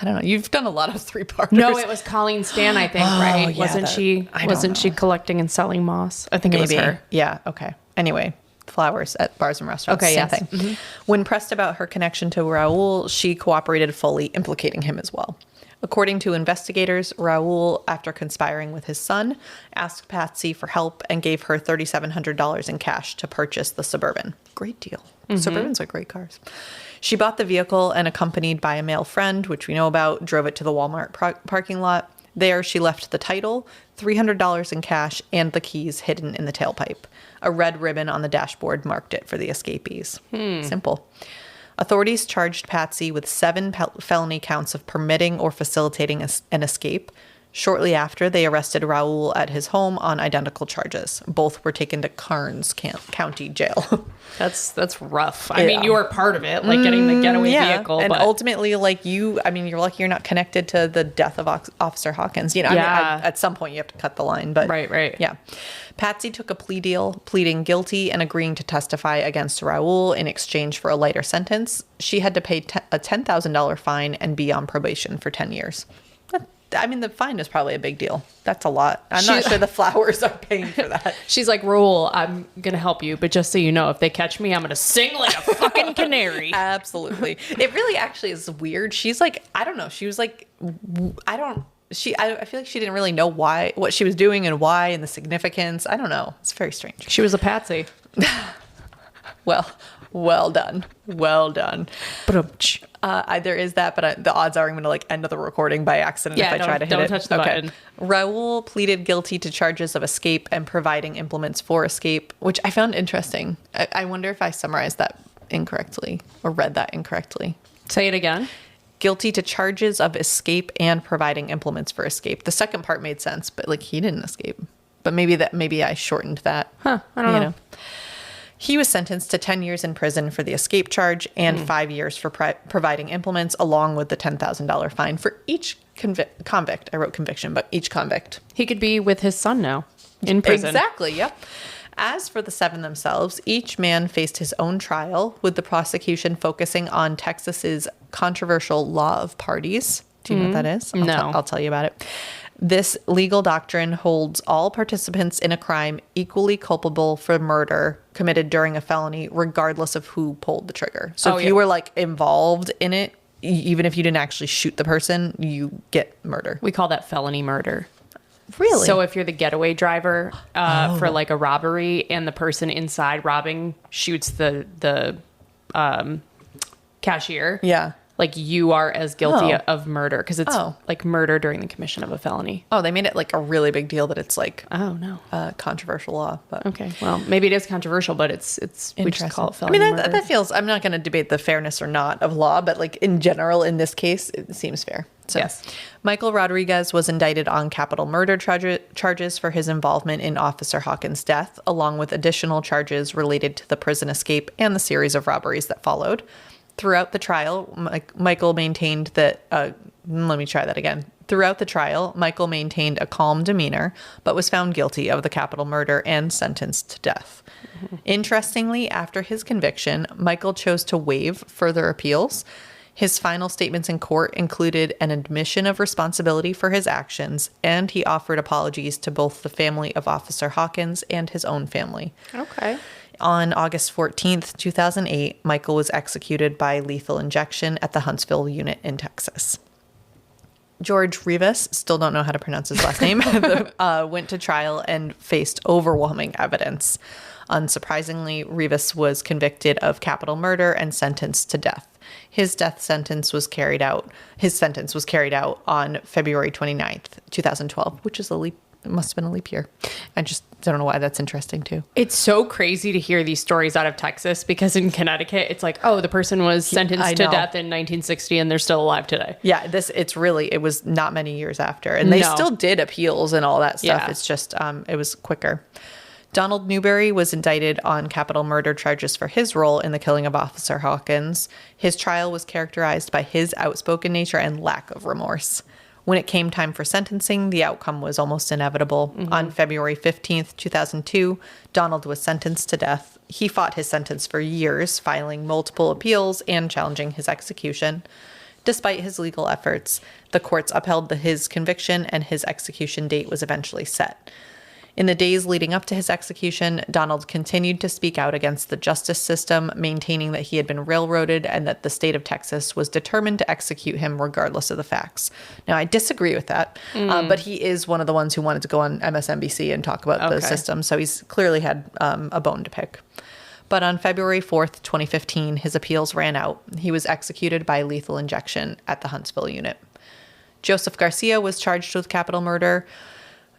I don't know. You've done a lot of 3-parters. No, it was Colleen Stan, I think, right? Yeah, Wasn't she collecting and selling moss? I think it was her. Yeah, okay. Anyway, flowers at bars and restaurants. Okay, same yes. thing. Mm-hmm. When pressed about her connection to Raul, she cooperated fully, implicating him as well. According to investigators, Raul, after conspiring with his son, asked Patsy for help and gave her $3,700 in cash to purchase the Suburban. Great deal. Mm-hmm. Suburbans are great cars. She bought the vehicle and, accompanied by a male friend, which we know about, drove it to the Walmart parking lot. There, she left the title, $300 in cash, and the keys hidden in the tailpipe. A red ribbon on the dashboard marked it for the escapees. Simple. Authorities charged Patsy with 7 felony counts of permitting or facilitating an escape. Shortly after, they arrested Raul at his home on identical charges. Both were taken to Karnes County Jail. That's rough. I mean, you were part of it, like getting the getaway vehicle. And but ultimately, like you're lucky you're not connected to the death of Officer Hawkins. You know, I mean, at some point you have to cut the line. But right. Yeah. Patsy took a plea deal, pleading guilty and agreeing to testify against Raul in exchange for a lighter sentence. She had to pay a $10,000 fine and be on probation for 10 years. I mean, the fine is probably a big deal. That's a lot. I'm not sure the flowers are paying for that. She's like, Raul, I'm going to help you. But just so you know, if they catch me, I'm going to sing like a fucking canary. Absolutely. It really actually is weird. She's like, I don't know. She was like, I feel like she didn't really know what she was doing and why and the significance. I don't know. It's very strange. She was a patsy. Well done. There is that, but the odds are I'm going to like end the recording by accident if I try to hit it. Don't touch the button. Raul pleaded guilty to charges of escape and providing implements for escape, which I found interesting. I wonder if I summarized that incorrectly or read that incorrectly. Say it again. Guilty to charges of escape and providing implements for escape. The second part made sense, but like he didn't escape. But maybe I shortened that. I don't know. He was sentenced to 10 years in prison for the escape charge and 5 years for providing implements, along with the $10,000 fine for each convict. I wrote conviction, but each convict. He could be with his son now in prison. Exactly, yep. As for the 7 themselves, each man faced his own trial, with the prosecution focusing on Texas's controversial law of parties. Do you know what that is? No. I'll tell you about it. This legal doctrine holds all participants in a crime equally culpable for murder committed during a felony, regardless of who pulled the trigger. So if you were like involved in it, even if you didn't actually shoot the person, you get murder. We call that felony murder. Really? So if you're the getaway driver for like a robbery and the person inside robbing shoots the cashier, like you are as guilty of murder because it's like murder during the commission of a felony. Oh, they made it like a really big deal that it's like controversial law. But okay, well maybe it is controversial, but it's we just call it felony murder. That feels. I'm not going to debate the fairness or not of law, but like in general, in this case, it seems fair. So, yes. Michael Rodriguez was indicted on capital murder charges for his involvement in Officer Hawkins' death, along with additional charges related to the prison escape and the series of robberies that followed. Throughout the trial, Michael maintained that, Throughout the trial, Michael maintained a calm demeanor, but was found guilty of the capital murder and sentenced to death. Mm-hmm. Interestingly, after his conviction, Michael chose to waive further appeals. His final statements in court included an admission of responsibility for his actions, and he offered apologies to both the family of Officer Hawkins and his own family. Okay. On August 14th, 2008, Michael was executed by lethal injection at the Huntsville unit in Texas. George Rivas, still don't know how to pronounce his last name, went to trial and faced overwhelming evidence. Unsurprisingly, Rivas was convicted of capital murder and sentenced to death. His sentence was carried out on February 29th, 2012, which is it must have been a leap year. I just don't know why that's interesting too. It's so crazy to hear these stories out of Texas because in Connecticut, it's like, oh, the person was sentenced to death in 1960 and they're still alive today. Yeah, it was not many years after. And they still did appeals and all that stuff. Yeah. It's just, it was quicker. Donald Newberry was indicted on capital murder charges for his role in the killing of Officer Hawkins. His trial was characterized by his outspoken nature and lack of remorse. When it came time for sentencing, the outcome was almost inevitable. Mm-hmm. On February 15th, 2002, Donald was sentenced to death. He fought his sentence for years, filing multiple appeals and challenging his execution. Despite his legal efforts, the courts upheld his conviction and his execution date was eventually set. In the days leading up to his execution, Donald continued to speak out against the justice system, maintaining that he had been railroaded and that the state of Texas was determined to execute him regardless of the facts. Now, I disagree with that, but he is one of the ones who wanted to go on MSNBC and talk about the system, so he's clearly had a bone to pick. But on February 4th, 2015, his appeals ran out. He was executed by lethal injection at the Huntsville unit. Joseph Garcia was charged with capital murder.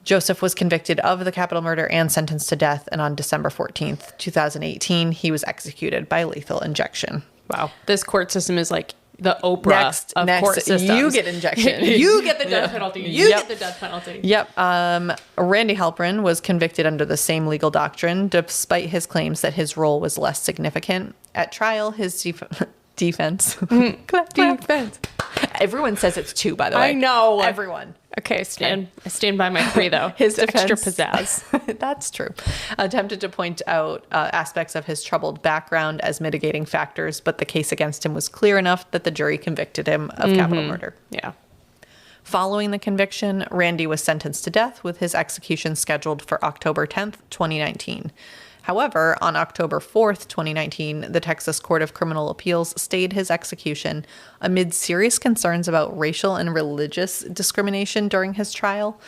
Joseph was convicted of the capital murder and sentenced to death, and on December 14th, 2018, he was executed by lethal injection. Wow. This court system is like the Oprah of court systems. You get injection. You get the death penalty. You get the death penalty. Yep. Randy Halpern was convicted under the same legal doctrine, despite his claims that his role was less significant. At trial, his defense. Defense. Everyone says it's 2, by the way. I know. Everyone. Okay, I stand by my 3, though. His extra pizzazz. That's true. Attempted to point out aspects of his troubled background as mitigating factors, but the case against him was clear enough that the jury convicted him of capital murder. Yeah. Following the conviction, Randy was sentenced to death with his execution scheduled for October 10th, 2019. However, on October 4th, 2019, the Texas Court of Criminal Appeals stayed his execution amid serious concerns about racial and religious discrimination during his trial.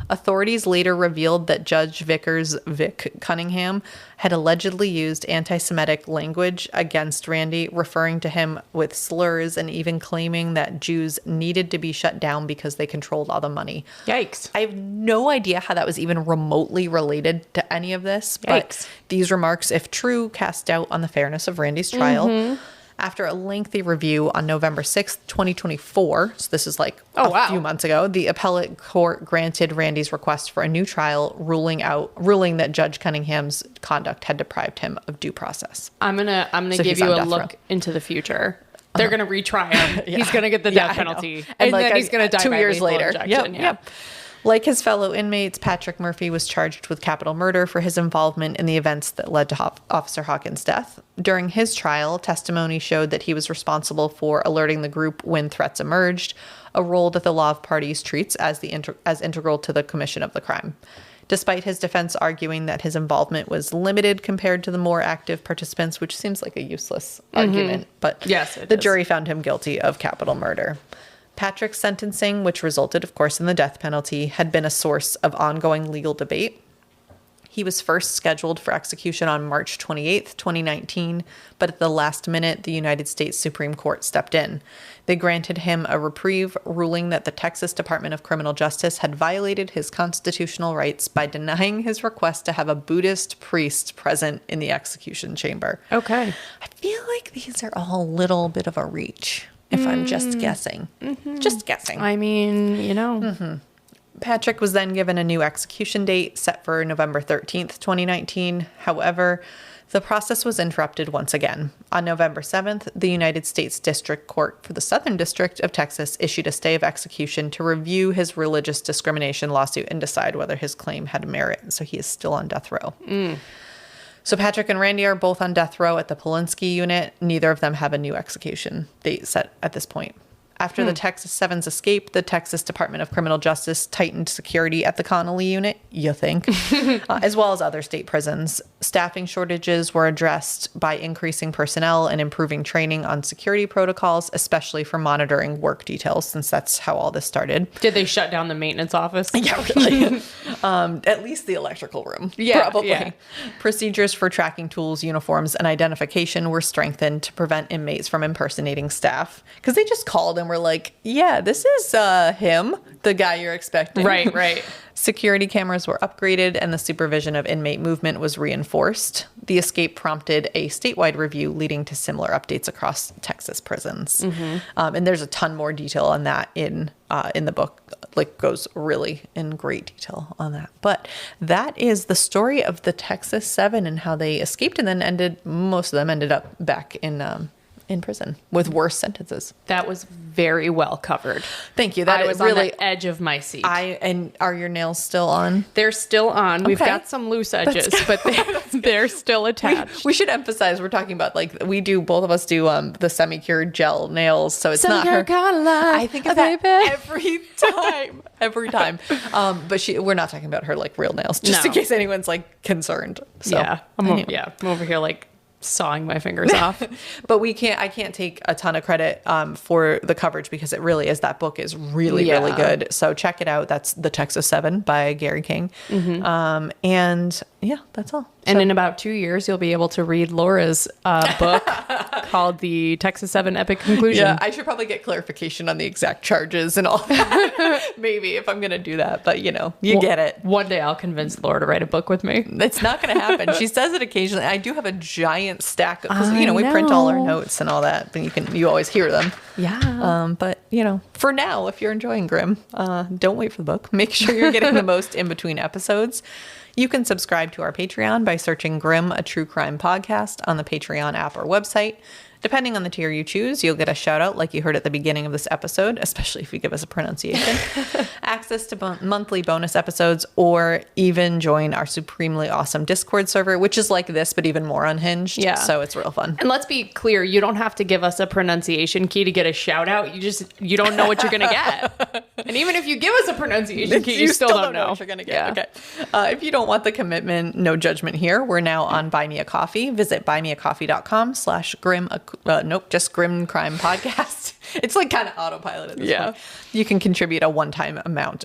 Authorities later revealed that Judge Vic Cunningham had allegedly used anti-Semitic language against Randy, referring to him with slurs and even claiming that Jews needed to be shut down because they controlled all the money. Yikes. I have no idea how that was even remotely related to any of this, but these remarks, if true, cast doubt on the fairness of Randy's trial. Mm-hmm. After a lengthy review on November 6th, 2024, so this is like a few months ago, the appellate court granted Randy's request for a new trial, ruling that Judge Cunningham's conduct had deprived him of due process. I'm gonna give you a look into the future. They're gonna retry him. He's gonna get the death penalty, and then he's gonna die 2 by years later. Injection. Yep. Like his fellow inmates, Patrick Murphy was charged with capital murder for his involvement in the events that led to Officer Hawkins' death. During his trial, testimony showed that he was responsible for alerting the group when threats emerged, a role that the law of parties treats as integral to the commission of the crime. Despite his defense arguing that his involvement was limited compared to the more active participants, which seems like a useless argument, but yes, the jury found him guilty of capital murder. Patrick's sentencing, which resulted, of course, in the death penalty, had been a source of ongoing legal debate. He was first scheduled for execution on March 28th, 2019, but at the last minute, the United States Supreme Court stepped in. They granted him a reprieve, ruling that the Texas Department of Criminal Justice had violated his constitutional rights by denying his request to have a Buddhist priest present in the execution chamber. Okay. I feel like these are all a little bit of a reach, if I'm just guessing. Just guessing. I mean, you know. Patrick was then given a new execution date set for November 13th, 2019. However, the process was interrupted once again. On November 7th, the United States District Court for the Southern District of Texas issued a stay of execution to review his religious discrimination lawsuit and decide whether his claim had merit. So he is still on death row. So Patrick and Randy are both on death row at the Polinsky unit. Neither of them have a new execution date set at this point. After the Texas Sevens escaped, the Texas Department of Criminal Justice tightened security at the Connolly unit, you think, as well as other state prisons. Staffing shortages were addressed by increasing personnel and improving training on security protocols, especially for monitoring work details, since that's how all this started. Did they shut down the maintenance office? Yeah, really. At least the electrical room. Yeah, probably. yeah. Procedures for tracking tools, uniforms, and identification were strengthened to prevent inmates from impersonating staff. Because they just called and were like, yeah, this is him, the guy you're expecting. Right, right. Security cameras were upgraded and the supervision of inmate movement was reinforced. The escape prompted a statewide review leading to similar updates across Texas prisons. And there's a ton more detail on that in the book, like goes really in great detail on that. But that is the story of the Texas Seven and how they escaped and then most of them ended up back in prison with worse sentences. That was very well covered. Thank you. That I was really on the edge of my seat. And are your nails still on? They're still on. We've Okay. got some loose edges, but they're still attached. We should emphasize we're talking about like both of us do the semi-cured gel nails, so it's not her. I think of that every time. But we're not talking about her like real nails, just in case anyone's like concerned. So, yeah, I'm over here like sawing my fingers off. But I can't take a ton of credit for the coverage because it really is, that book is really good. So check it out. That's The Texas Seven by Gary King. And yeah, that's all. And in about 2 years, you'll be able to read Laura's book called The Texas Seven Epic Conclusion. Yeah, I should probably get clarification on the exact charges and all that. Maybe if I'm going to do that. But, you get it. One day I'll convince Laura to write a book with me. It's not going to happen. She says it occasionally. I do have a giant stack of, because, we print all our notes and all that. But you always hear them. Yeah. But, for now, if you're enjoying Grimm, don't wait for the book. Make sure you're getting the most in between episodes. You can subscribe to our Patreon by searching Grimm, a True Crime Podcast on the Patreon app or website. Depending on the tier you choose, you'll get a shout out like you heard at the beginning of this episode, especially if you give us a pronunciation, access to monthly bonus episodes, or even join our supremely awesome Discord server, which is like this, but even more unhinged. Yeah. So it's real fun. And let's be clear, you don't have to give us a pronunciation key to get a shout out. You don't know what you're going to get. And even if you give us a pronunciation key, you still don't know what you're going to get. Okay. If you don't want the commitment, no judgment here. We're now on Buy Me a Coffee. Visit buymeacoffee.com/Grimm. Just Grimm Crime Podcast. It's like kind of autopilot at this point. You can contribute a one-time amount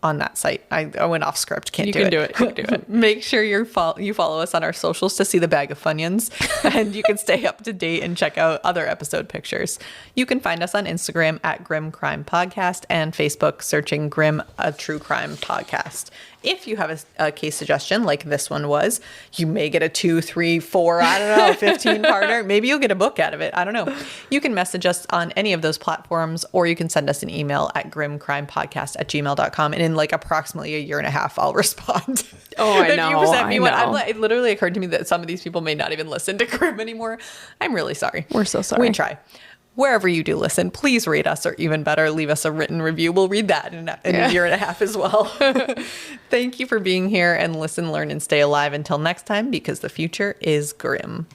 on that site. I went off script. You can do it. Make sure you follow us on our socials to see the bag of Funyuns, and you can stay up to date and check out other episode pictures. You can find us on Instagram at Grimm Crime Podcast and Facebook searching Grimm, a True Crime Podcast. If you have a case suggestion like this one was, you may get a 2, 3, 4, 15-parter. Maybe you'll get a book out of it. I don't know. You can message us on any of those platforms, or you can send us an email at grimmcrimepodcast@gmail.com. And in like approximately a year and a half, I'll respond. Oh, I know. If you present me one, it literally occurred to me that some of these people may not even listen to Grimm anymore. I'm really sorry. We're so sorry. We try. Wherever you do listen, please rate us, or even better, leave us a written review. We'll read that in a year and a half as well. Thank you for being here, and listen, learn, and stay alive until next time, because the future is grim.